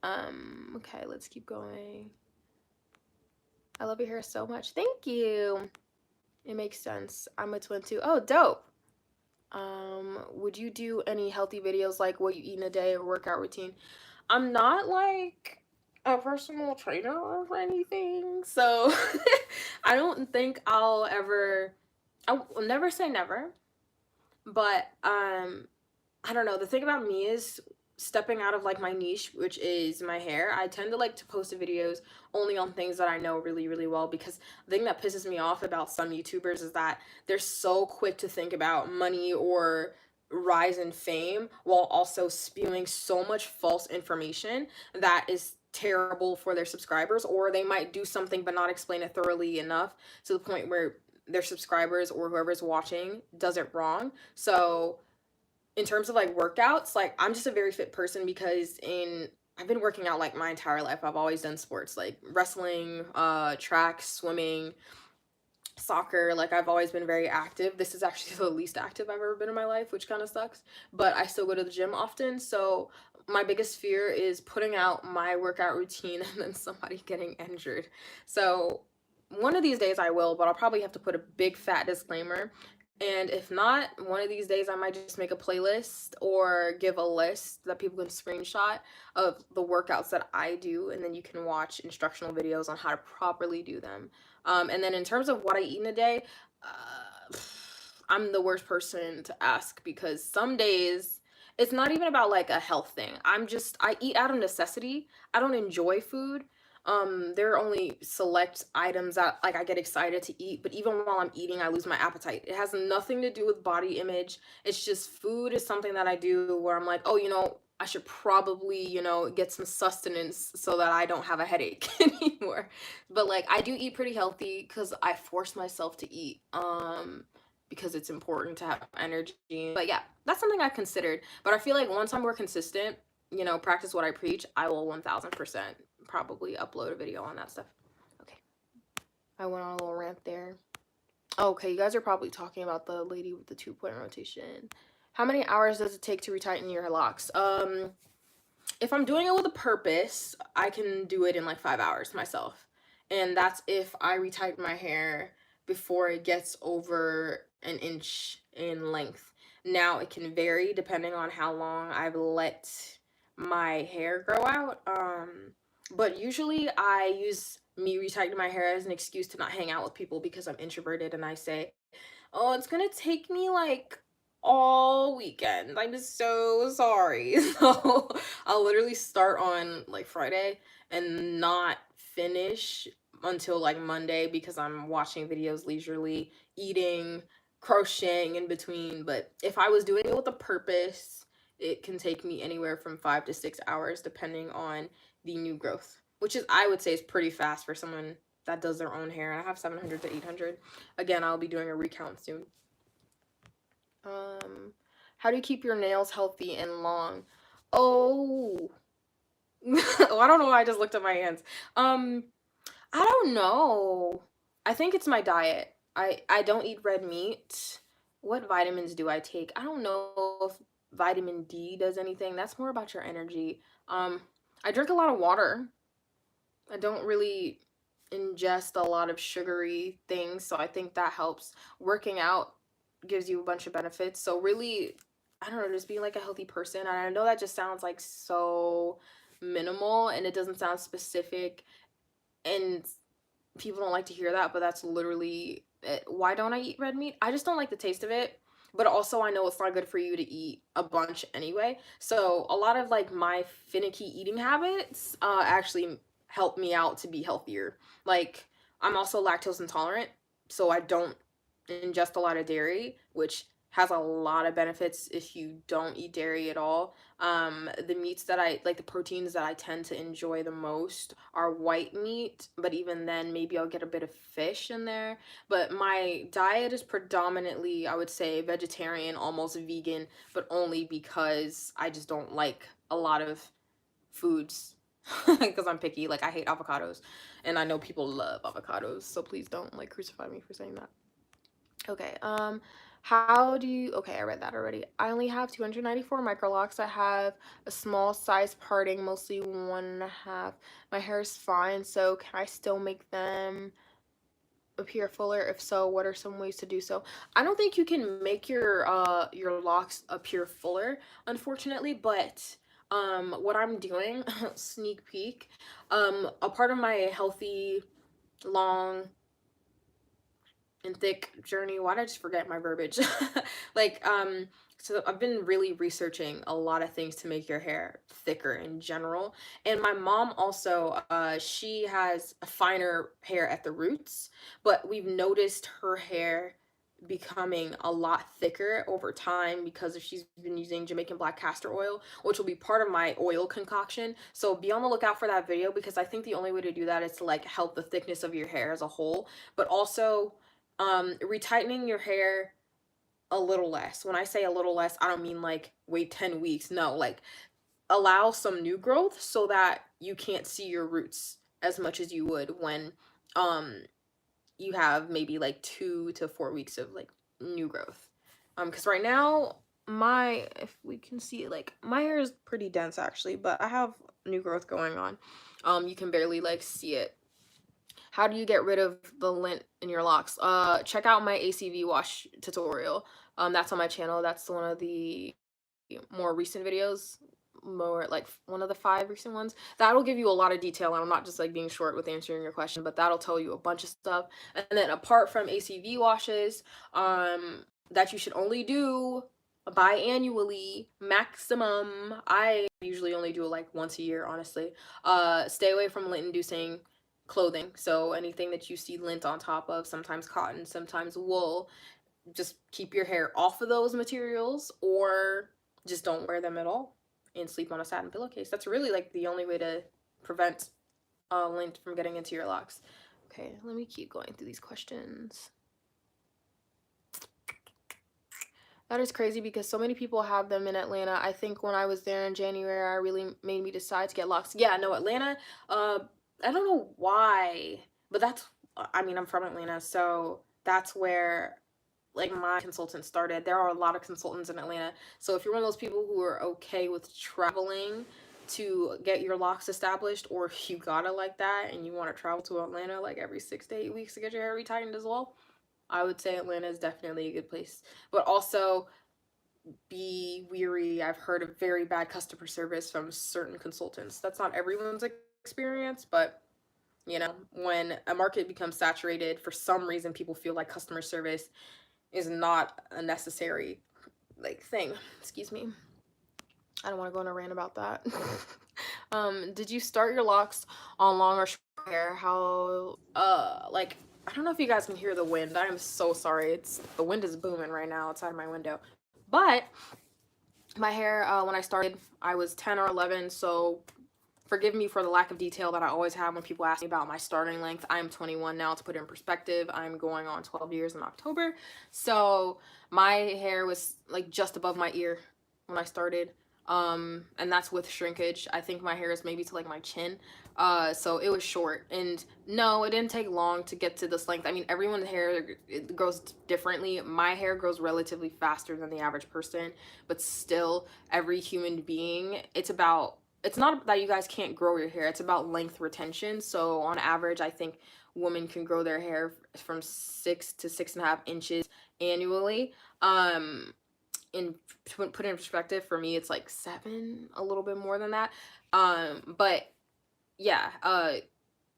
Okay, let's keep going. I love your hair so much. Thank you. It makes sense. I'm a twin too. Oh, dope. Would you do any healthy videos like what you eat in a day or workout routine? I'm not like a personal trainer or anything, so I don't think I'll ever, I will never say never, but I don't know. The thing about me is stepping out of like my niche, which is my hair. I tend to like to post videos only on things that I know really, really well, because the thing that pisses me off about some YouTubers is that they're so quick to think about money or rise in fame while also spewing so much false information that is terrible for their subscribers, or they might do something but not explain it thoroughly enough to the point where their subscribers or whoever's watching does it wrong. So in terms of like workouts, like I'm just a very fit person, because I've been working out like my entire life. I've always done sports like wrestling, track, swimming, soccer. Like I've always been very active. This is actually the least active I've ever been in my life, which kind of sucks, but I still go to the gym often. So my biggest fear is putting out my workout routine and then somebody getting injured. So one of these days I will, but I'll probably have to put a big fat disclaimer. And if not, one of these days I might just make a playlist or give a list that people can screenshot of the workouts that I do, and then you can watch instructional videos on how to properly do them. And then in terms of what I eat in a day, I'm the worst person to ask because some days it's not even about like a health thing. I eat out of necessity. I don't enjoy food. There are only select items that like I get excited to eat, but even while I'm eating, I lose my appetite. It has nothing to do with body image. It's just food is something that I do where I'm like, oh, I should probably, get some sustenance so that I don't have a headache anymore. But like I do eat pretty healthy because I force myself to eat. Because it's important to have energy. But yeah, that's something I considered. But I feel like once I'm more consistent, practice what I preach, I will 1000% probably upload a video on that stuff. Okay. I went on a little rant there. Okay, you guys are probably talking about the lady with the 2-point rotation. How many hours does it take to retighten your locks? If I'm doing it with a purpose, I can do it in like 5 hours myself. And that's if I retighten my hair before it gets over an inch in length. Now it can vary depending on how long I've let my hair grow out. But usually I use me retightening my hair as an excuse to not hang out with people because I'm introverted, and I say, oh, it's gonna take me like all weekend. I'm so sorry. So I'll literally start on like Friday and not finish until like Monday because I'm watching videos leisurely, eating, crocheting in between. But if I was doing it with a purpose, it can take me anywhere from 5 to 6 hours depending on the new growth, which is, I would say, is pretty fast for someone that does their own hair. And I have 700 to 800. Again, I'll be doing a recount soon. How do you keep your nails healthy and long? Oh, well, I don't know why I just looked at my hands. I don't know. I think it's my diet. I don't eat red meat. What vitamins do I take? I don't know if vitamin D does anything. That's more about your energy. I drink a lot of water. I don't really ingest a lot of sugary things, so I think that helps. Working out gives you a bunch of benefits. So really, I don't know, just being like a healthy person. And I know that just sounds like so minimal and it doesn't sound specific, and people don't like to hear that, but that's literally it. Why don't I eat red meat? I just don't like the taste of it. But also I know it's not good for you to eat a bunch anyway. So a lot of like my finicky eating habits actually help me out to be healthier. Like I'm also lactose intolerant, so I don't ingest a lot of dairy, which has a lot of benefits if you don't eat dairy at all. The meats that I like, the proteins that I tend to enjoy the most are white meat, but even then maybe I'll get a bit of fish in there. But my diet is predominantly, I would say, vegetarian, almost vegan, but only because I just don't like a lot of foods because I'm picky. Like I hate avocados, and I know people love avocados, so please don't like crucify me for saying that. Okay, how do you, okay, I read that already. I only have 294 micro locks. I have a small size parting, mostly 1.5. My hair is fine, so can I still make them appear fuller? If so, what are some ways to do so? I don't think you can make your locks appear fuller, unfortunately, but what I'm doing, sneak peek, a part of my healthy, long, and thick journey. Why did I just forget my verbiage? like so I've been really researching a lot of things to make your hair thicker in general. And my mom also, she has a finer hair at the roots, but we've noticed her hair becoming a lot thicker over time because if she's been using Jamaican black castor oil, which will be part of my oil concoction. So be on the lookout for that video because I think the only way to do that is to like help the thickness of your hair as a whole, but also retightening your hair a little less. When I say a little less, I don't mean like wait 10 weeks. No, like allow some new growth so that you can't see your roots as much as you would when you have maybe like 2 to 4 weeks of like new growth. Because right now if we can see, like, my hair is pretty dense actually, but I have new growth going on. You can barely like see it. How do you get rid of the lint in your locks? Check out my ACV wash tutorial. That's on my channel. That's one of the more recent videos, more like one of the 5 recent ones. That'll give you a lot of detail, and I'm not just like being short with answering your question, but that'll tell you a bunch of stuff. And then apart from ACV washes, that you should only do biannually maximum. I usually only do it like once a year, honestly. Stay away from lint inducing clothing. So anything that you see lint on top of, sometimes cotton, sometimes wool, just keep your hair off of those materials, or just don't wear them at all and sleep on a satin pillowcase. That's really like the only way to prevent lint from getting into your locks. Okay, let me keep going through these questions. That is crazy because so many people have them in Atlanta. I think when I was there in January, I really made me decide to get locks. Yeah, no, Atlanta, I don't know why, but I mean, I'm from Atlanta, so that's where like my consultant started. There are a lot of consultants in Atlanta. So if you're one of those people who are okay with traveling to get your locks established, or if you got it like that and you want to travel to Atlanta like every 6 to 8 weeks to get your hair retightened as well, I would say Atlanta is definitely a good place. But also be weary. I've heard of very bad customer service from certain consultants. That's not everyone's experience, but you know, when a market becomes saturated, for some reason people feel like customer service is not a necessary like thing. Excuse me. I don't want to go on a rant about that. Did you start your locks on long or short hair? How like, I don't know if you guys can hear the wind. I am so sorry. The wind is booming right now outside my window. But my hair, when I started, I was 10 or 11, so forgive me for the lack of detail that I always have when people ask me about my starting length. I am 21 now. To put it in perspective, I'm going on 12 years in October. So my hair was like just above my ear when I started. And that's with shrinkage. I think my hair is maybe to like my chin. So it was short, and no, it didn't take long to get to this length. I mean, everyone's hair, it grows differently. My hair grows relatively faster than the average person, but still, every human being, it's not that you guys can't grow your hair, it's about length retention. So on average, I think women can grow their hair from 6 to 6.5 inches annually. In put in perspective, for me it's like 7, a little bit more than that. But yeah,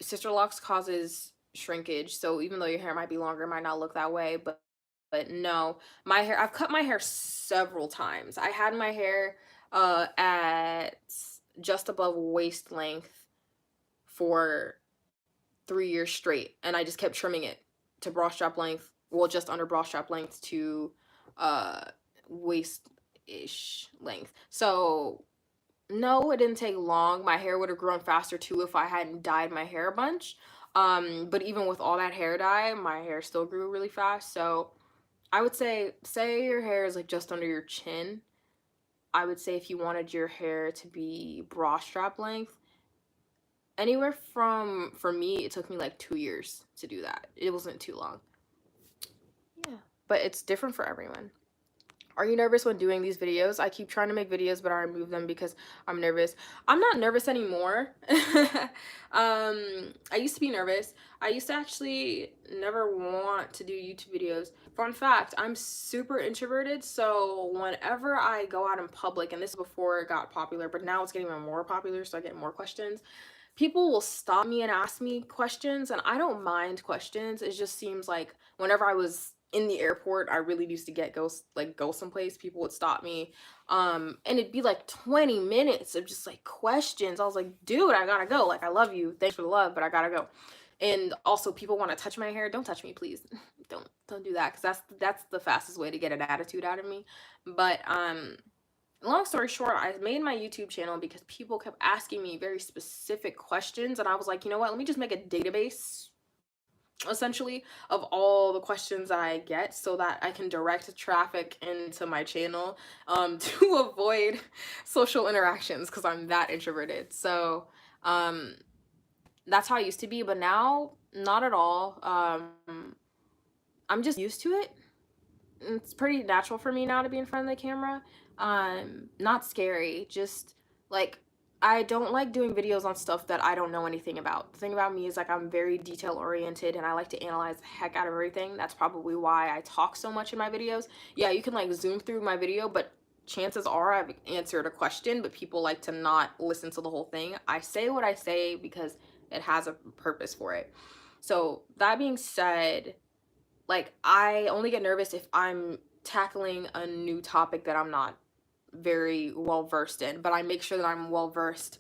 sister locks causes shrinkage, so even though your hair might be longer, it might not look that way. But no, my hair, I've cut my hair several times. I had my hair at just above waist length for 3 years straight, and I just kept trimming it to bra strap length, well, just under bra strap length to uh waist-ish length. So no, it didn't take long. My hair would have grown faster too if I hadn't dyed my hair a bunch. But even with all that hair dye, my hair still grew really fast. So I would say your hair is like just under your chin. I would say if you wanted your hair to be bra strap length, anywhere from, for me, it took me like 2 years to do that. It wasn't too long. Yeah, but it's different for everyone. Are you nervous when doing these videos? I keep trying to make videos, but I remove them because I'm nervous. I'm not nervous anymore. I used to be nervous. I used to actually never want to do YouTube videos. Fun fact, I'm super introverted, so whenever I go out in public, and this is before it got popular, but now it's getting even more popular, so I get more questions. People will stop me and ask me questions, and I don't mind questions. It just seems like whenever I was in the airport, I really used to go someplace, people would stop me, and it'd be like 20 minutes of just like questions. I was like, dude, I gotta go. Like, I love you, thanks for the love, but I gotta go. And also, people want to touch my hair. Don't touch me, please. Don't do that, because that's the fastest way to get an attitude out of me. But long story short, I made my YouTube channel because people kept asking me very specific questions, and I was like, you know what, let me just make a database essentially of all the questions I get, so that I can direct traffic into my channel, to avoid social interactions, because I'm that introverted. So that's how I used to be, but now not at all. I'm just used to it. it's pretty natural for me now to be in front of the camera. Not scary, just like I don't like doing videos on stuff that I don't know anything about. The thing about me is like I'm very detail oriented and I like to analyze the heck out of everything. That's probably why I talk so much in my videos. Yeah, you can like zoom through my video, but chances are I've answered a question, but people like to not listen to the whole thing. I say what I say because it has a purpose for it. So that being said, like I only get nervous if I'm tackling a new topic that I'm not very well versed in, but I make sure that I'm well versed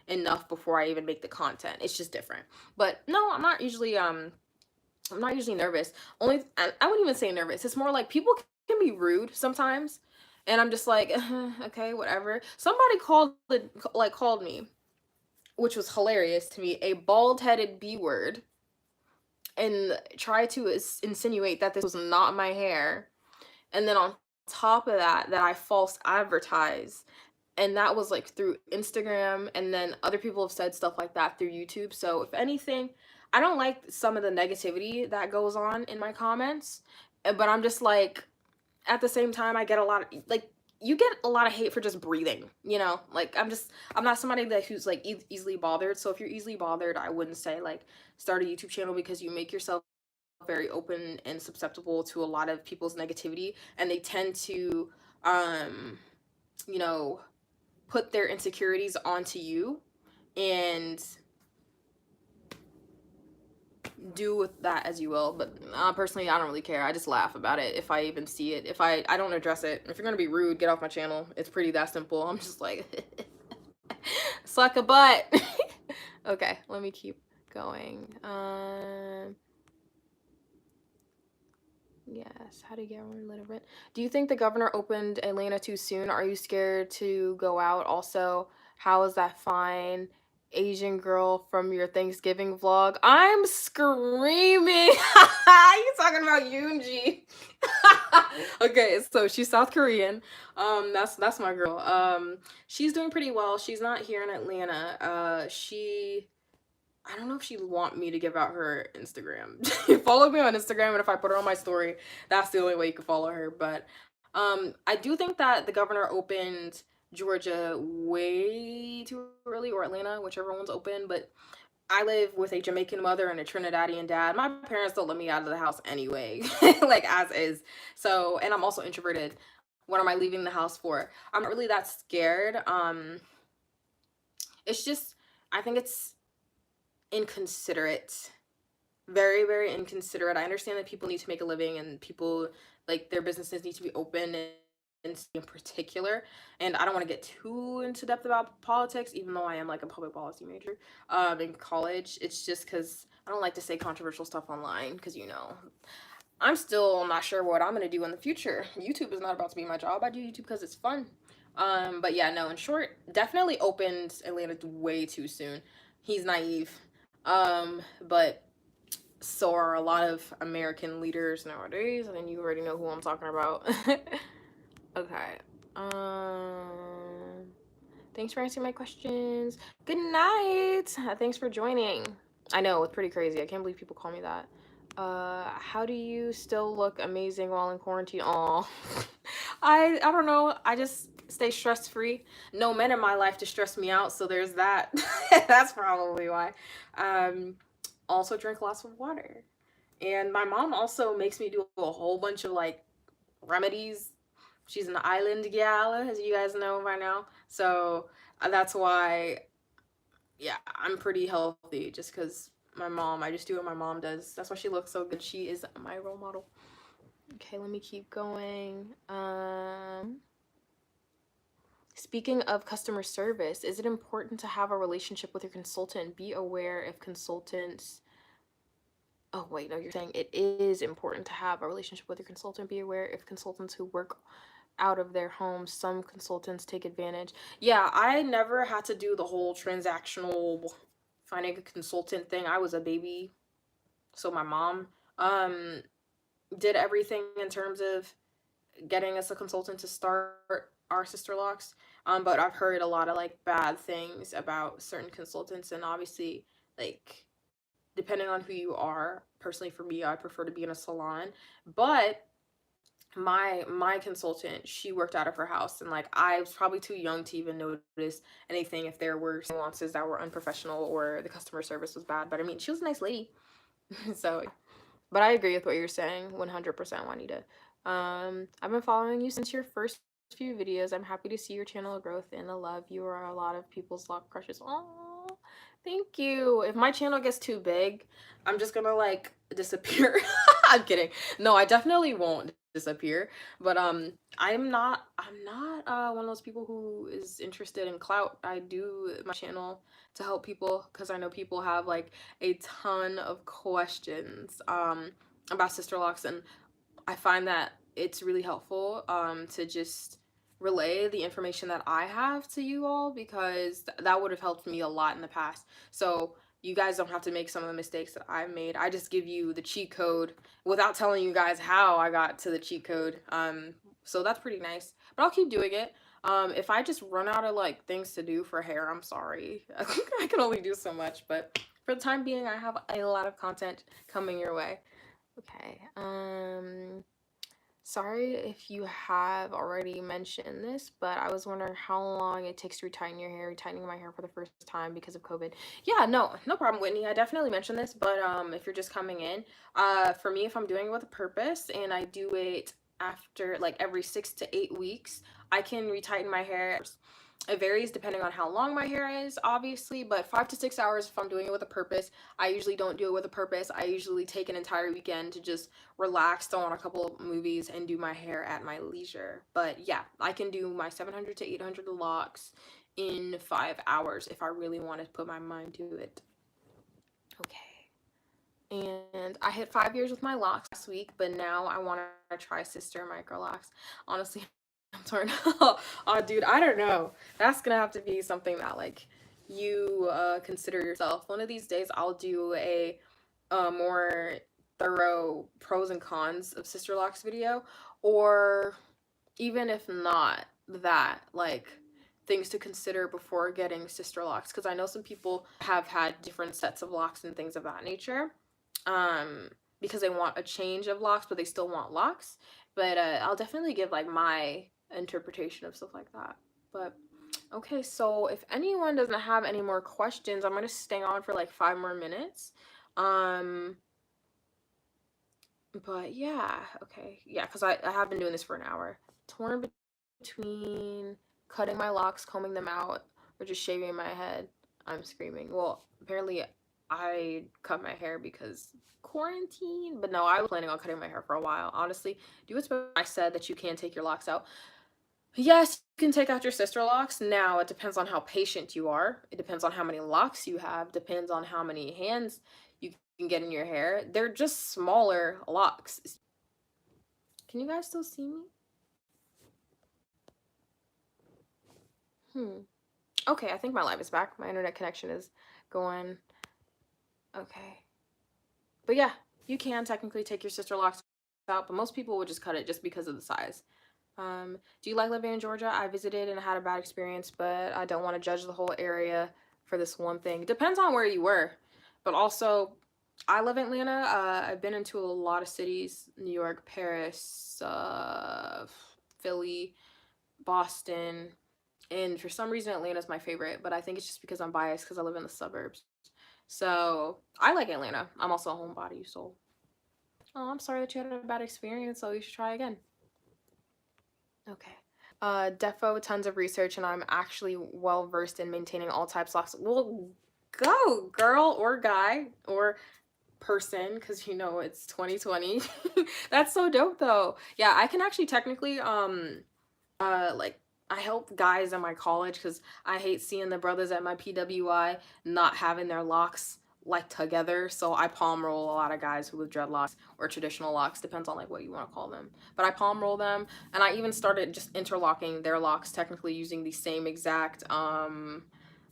enough before I even make the content. It's just different. But no, I'm not usually nervous. Only I wouldn't even say nervous. It's more like people can be rude sometimes, and I'm just like, okay, whatever. Somebody called me, which was hilarious to me, a bald-headed B word, and tried to insinuate that this was not my hair. And then on top of that, that I false advertise. And that was like through Instagram. And then other people have said stuff like that through YouTube. So if anything, I don't like some of the negativity that goes on in my comments. But I'm just like, at the same time, I get a lot of, like, you get a lot of hate for just breathing, you know? Like, I'm not somebody who's like easily bothered. So if you're easily bothered, I wouldn't say like start a YouTube channel, because you make yourself very open and susceptible to a lot of people's negativity, and they tend to you know, put their insecurities onto you and do with that as you will. But personally, I don't really care. I just laugh about it if I even see it. If I don't address it. If you're gonna be rude, get off my channel. It's pretty that simple. I'm just like suck a butt. Okay, let me keep going. Yes, how to get rid of it. Do you think the governor opened Atlanta too soon? Are you scared to go out? Also, how is that fine Asian girl from your Thanksgiving vlog? I'm screaming. You talking about Yoonji? Okay, so she's South Korean. That's my girl. She's doing pretty well. She's not here in Atlanta. I don't know if she'd want me to give out her Instagram. Follow me on Instagram, and if I put her on my story, that's the only way you can follow her. But I do think that the governor opened Georgia way too early, or Atlanta, whichever one's open. But I live with a Jamaican mother and a Trinidadian dad. My parents don't let me out of the house anyway, like as is. So, and I'm also introverted. What am I leaving the house for? I'm not really that scared. It's just, I think it's inconsiderate, very very inconsiderate. I understand that people need to make a living, and people, like, their businesses need to be open, and in particular, and I don't want to get too into depth about politics, even though I am like a public policy major in college. It's just because I don't like to say controversial stuff online, because I'm still not sure what I'm going to do in the future. YouTube is not about to be my job. I do YouTube because it's fun. But yeah, no, in short, definitely opened Atlanta way too soon. He's naive. But so are a lot of American leaders nowadays, and you already know who I'm talking about. Okay. Thanks for answering my questions. Good night. Thanks for joining. I know, it's pretty crazy. I can't believe people call me that. How do you still look amazing while in quarantine? Aw. I don't know. I just stay stress free. No men in my life to stress me out, so there's that. That's probably why. Also drink lots of water. And my mom also makes me do a whole bunch of like remedies. She's an island gal, as you guys know by now. So that's why, yeah, I'm pretty healthy, just because I just do what my mom does. That's why she looks so good. She is my role model. Okay, let me keep going. Speaking of customer service, is it important to have a relationship with your consultant? Be aware if consultants... Oh, wait, no, you're saying it is important to have a relationship with your consultant. Be aware if consultants who work out of their homes, some consultants take advantage. Yeah, I never had to do the whole transactional finding a consultant thing. I was a baby, so my mom did everything in terms of getting us a consultant to start our sister Locs. But I've heard a lot of like bad things about certain consultants, and obviously, like, depending on who you are. Personally, for me, I prefer to be in a salon. But my consultant, she worked out of her house, and like I was probably too young to even notice anything if there were nuances that were unprofessional or the customer service was bad. But I mean, she was a nice lady. So, but I agree with what you're saying 100%, Juanita. I've been following you since your first few videos. I'm happy to see your channel growth and the love. You are a lot of people's lock crushes. Oh, thank you. If my channel gets too big, I'm just gonna like disappear. I'm kidding. No, I definitely won't disappear. But I'm not one of those people who is interested in clout. I do my channel to help people because I know people have like a ton of questions about sister locks, and I find that it's really helpful to just relay the information that I have to you all, because that would have helped me a lot in the past. So you guys don't have to make some of the mistakes that I made. I just give you the cheat code without telling you guys how I got to the cheat code. So that's pretty nice. But I'll keep doing it. If I just run out of like things to do for hair, I'm sorry. I can only do so much, but for the time being, I have a lot of content coming your way. Okay. Sorry if you have already mentioned this, but I was wondering how long it takes to retighten your hair. Retightening my hair for the first time because of COVID. Yeah, no problem, Whitney. I definitely mentioned this, but if you're just coming in, for me, if I'm doing it with a purpose and I do it after like every 6 to 8 weeks, I can retighten my hair. It varies depending on how long my hair is, obviously, but 5 to 6 hours if I'm doing it with a purpose. I usually don't do it with a purpose. I usually take an entire weekend to just relax, throw on a couple of movies, and do my hair at my leisure. But yeah, I can do my 700 to 800 locks in 5 hours if I really want to put my mind to it. Okay. And I hit 5 years with my locks last week, but now I want to try sister micro locks. Honestly, I'm torn. Oh, dude, I don't know. That's gonna have to be something that like you consider yourself. One of these days, I'll do a more thorough pros and cons of sister locks video, or even if not that, like things to consider before getting sister locks, because I know some people have had different sets of locks and things of that nature, um because they want a change of locks but they still want locks. But I'll definitely give like my interpretation of stuff like that. But okay, so if anyone doesn't have any more questions, I'm gonna stay on for like 5 more minutes. um but yeah, okay, yeah, because I have been doing this for an hour. Torn between cutting my locks, combing them out, or just shaving my head. I'm screaming. Well, apparently I cut my hair because quarantine, but no, I was planning on cutting my hair for a while. Honestly, do what's I said that you can take your locks out. Yes, you can take out your sister locks. Now, it depends on how patient you are. It depends on how many locks you have. Depends on how many hands you can get in your hair. They're just smaller locks. Can you guys still see me? Okay, I think my live is back. My internet connection is going. Okay. But yeah, you can technically take your sister locks out, but most people would just cut it just because of the size. Do you like living in Georgia? I visited and had a bad experience, but I don't want to judge the whole area for this one thing. It depends on where you were. But also, I live in Atlanta. I've been into a lot of cities: New York, Paris, Philly, Boston. And for some reason, Atlanta's my favorite, but I think it's just because I'm biased because I live in the suburbs. So I like Atlanta. I'm also a homebody, so. Oh, I'm sorry that you had a bad experience, so you should try again. Okay. Defo, tons of research, and I'm actually well versed in maintaining all types locks. Well, go, girl or guy or person, because you know it's 2020. That's so dope, though. Yeah, I can actually technically like I help guys in my college because I hate seeing the brothers at my PWI not having their locks like together. So I palm roll a lot of guys who with dreadlocks or traditional locks, depends on like what you want to call them. But I palm roll them, and I even started just interlocking their locks, technically using the same exact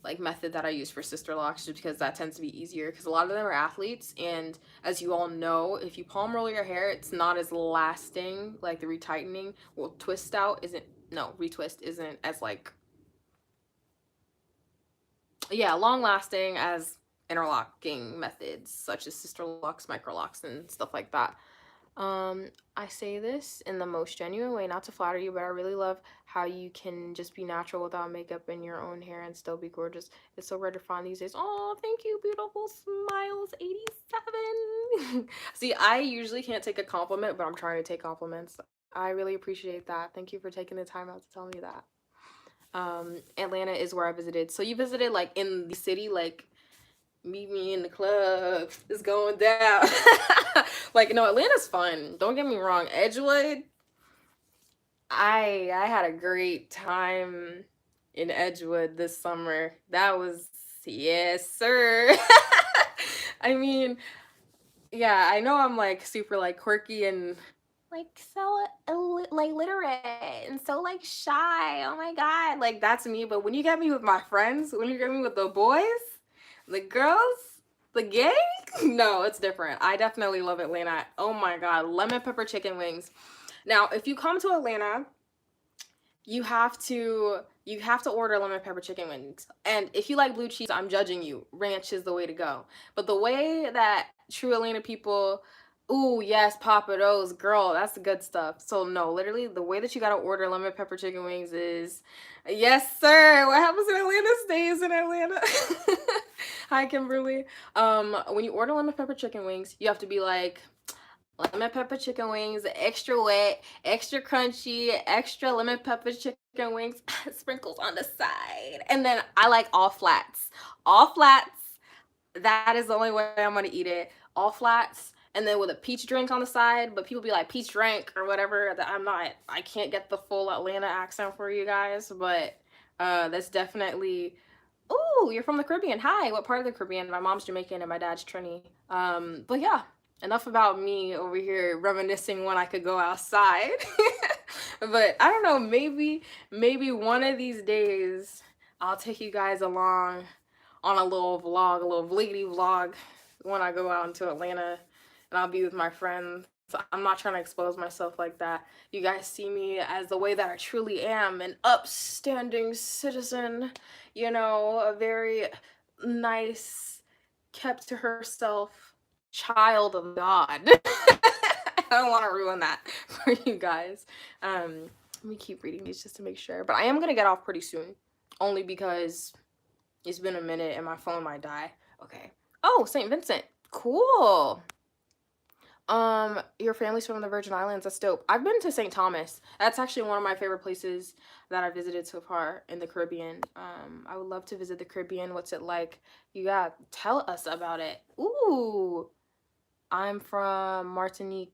like method that I use for sister locks, just because that tends to be easier, because a lot of them are athletes, and as you all know, if you palm roll your hair, it's not as lasting. Like the retightening, well, twist out isn't, no, retwist isn't as like, yeah, long lasting as interlocking methods such as sister locks, micro locks, and stuff like that. I say this in the most genuine way, not to flatter you, but I really love how you can just be natural without makeup in your own hair and still be gorgeous. It's so rare to find these days. Oh, thank you, beautiful smiles 87. See, I usually can't take a compliment, but I'm trying to take compliments. I really appreciate that. Thank you for taking the time out to tell me that. Atlanta is where I visited. So you visited like in the city, like meet me in the club. It's going down. Like, no, Atlanta's fun. Don't get me wrong. Edgewood, I had a great time in Edgewood this summer. That was, yes, sir. I mean, yeah, I know I'm like super like quirky and like so like literate and so like shy. Oh my god, like that's me. But when you get me with my friends, when you get me with the boys, the girls, the gang, no, it's different. I definitely love Atlanta. Oh my god, lemon pepper chicken wings. Now, if you come to Atlanta, you have to order lemon pepper chicken wings. And if you like blue cheese, I'm judging you. Ranch is the way to go. But the way that true Atlanta people, ooh, yes, Papa Do's, girl, that's the good stuff. So no, literally the way that you gotta order lemon pepper chicken wings is, yes, sir. What happens in Atlanta stays in Atlanta. Hi, Kimberly. When you order lemon pepper chicken wings, you have to be like, lemon pepper chicken wings, extra wet, extra crunchy, extra lemon pepper chicken wings, sprinkles on the side. And then I like all flats. All flats. That is the only way I'm gonna eat it. All flats. And then with a peach drink on the side, but people be like peach drink or whatever. That I can't get the full Atlanta accent for you guys, but that's definitely. Ooh, you're from the Caribbean. Hi, what part of the Caribbean? My mom's Jamaican and my dad's Trini. But yeah, enough about me over here reminiscing when I could go outside. But I don't know, maybe one of these days I'll take you guys along on a little vlog, a little vloggy vlog when I go out into Atlanta and I'll be with my friends. So I'm not trying to expose myself like that. You guys see me as the way that I truly am, an upstanding citizen, a very nice, kept to herself child of God. I don't want to ruin that for you guys. Let me keep reading these just to make sure. But I am gonna get off pretty soon, only because it's been a minute and my phone might die. Okay. Oh, St. Vincent. Cool. Your family's from the Virgin Islands. That's dope. I've been to St. Thomas. That's actually one of my favorite places that I visited so far in the Caribbean. I would love to visit the Caribbean. What's it like? You gotta tell us about it. Ooh. I'm from Martinique,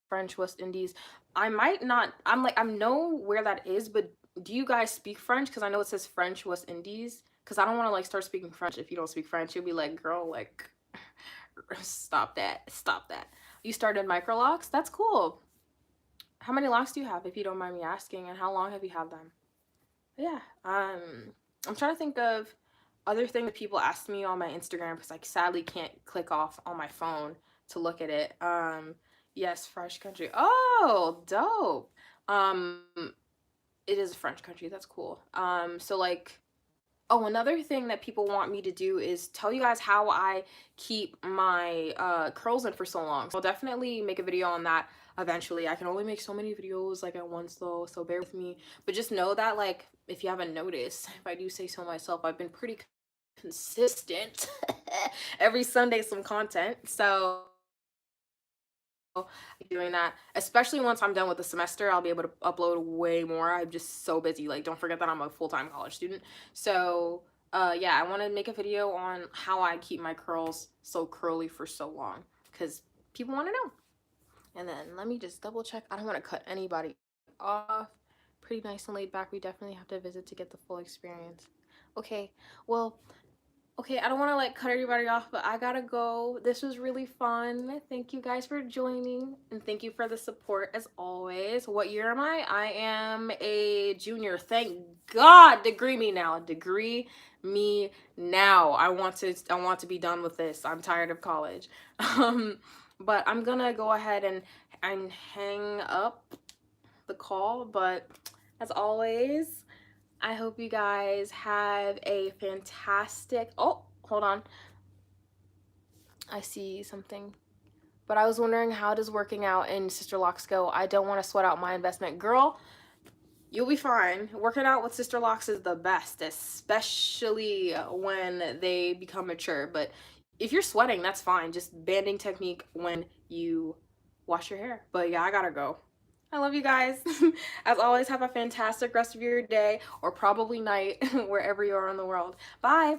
French West Indies. I might not, I know where that is, but do you guys speak French? Because I know it says French West Indies. Because I don't want to like start speaking French if you don't speak French. You'll be like, girl, like, stop that. Stop that. You started micro locks? That's cool. How many locks do you have, if you don't mind me asking? And how long have you had them? But yeah. I'm trying to think of other things that people ask me on my Instagram because I sadly can't click off on my phone to look at it. Yes, French country. Oh, dope. It is a French country. That's cool. So like, oh, another thing that people want me to do is tell you guys how I keep my curls in for so long. So I'll definitely make a video on that eventually. I can only make so many videos like at once though, so bear with me. But just know that, like, if you haven't noticed, if I do say so myself, I've been pretty consistent. Every Sunday some content. So doing that, especially once I'm done with the semester, I'll be able to upload way more. I'm just so busy. Like, don't forget that I'm a full-time college student. So yeah, I want to make a video on how I keep my curls so curly for so long, because people want to know. And then let me just double check. I don't want to cut anybody off. Pretty nice and laid back. We definitely have to visit to get the full experience. Okay, well, okay, I don't want to like cut everybody off, but I gotta go. This was really fun. Thank you guys for joining, and thank you for the support as always. What year am I? I am a junior. Thank God. Degree me now. Degree me now. I want to be done with this. I'm tired of college. But I'm gonna go ahead and hang up the call. But as always, I hope you guys have a fantastic, oh, hold on. I see something. But I was wondering, how does working out in Sister Locs go? I don't want to sweat out my investment. Girl, you'll be fine. Working out with Sister Locs is the best, especially when they become mature. But if you're sweating, that's fine. Just banding technique when you wash your hair. But yeah, I gotta go. I love you guys. As always, have a fantastic rest of your day or probably night wherever you are in the world. Bye.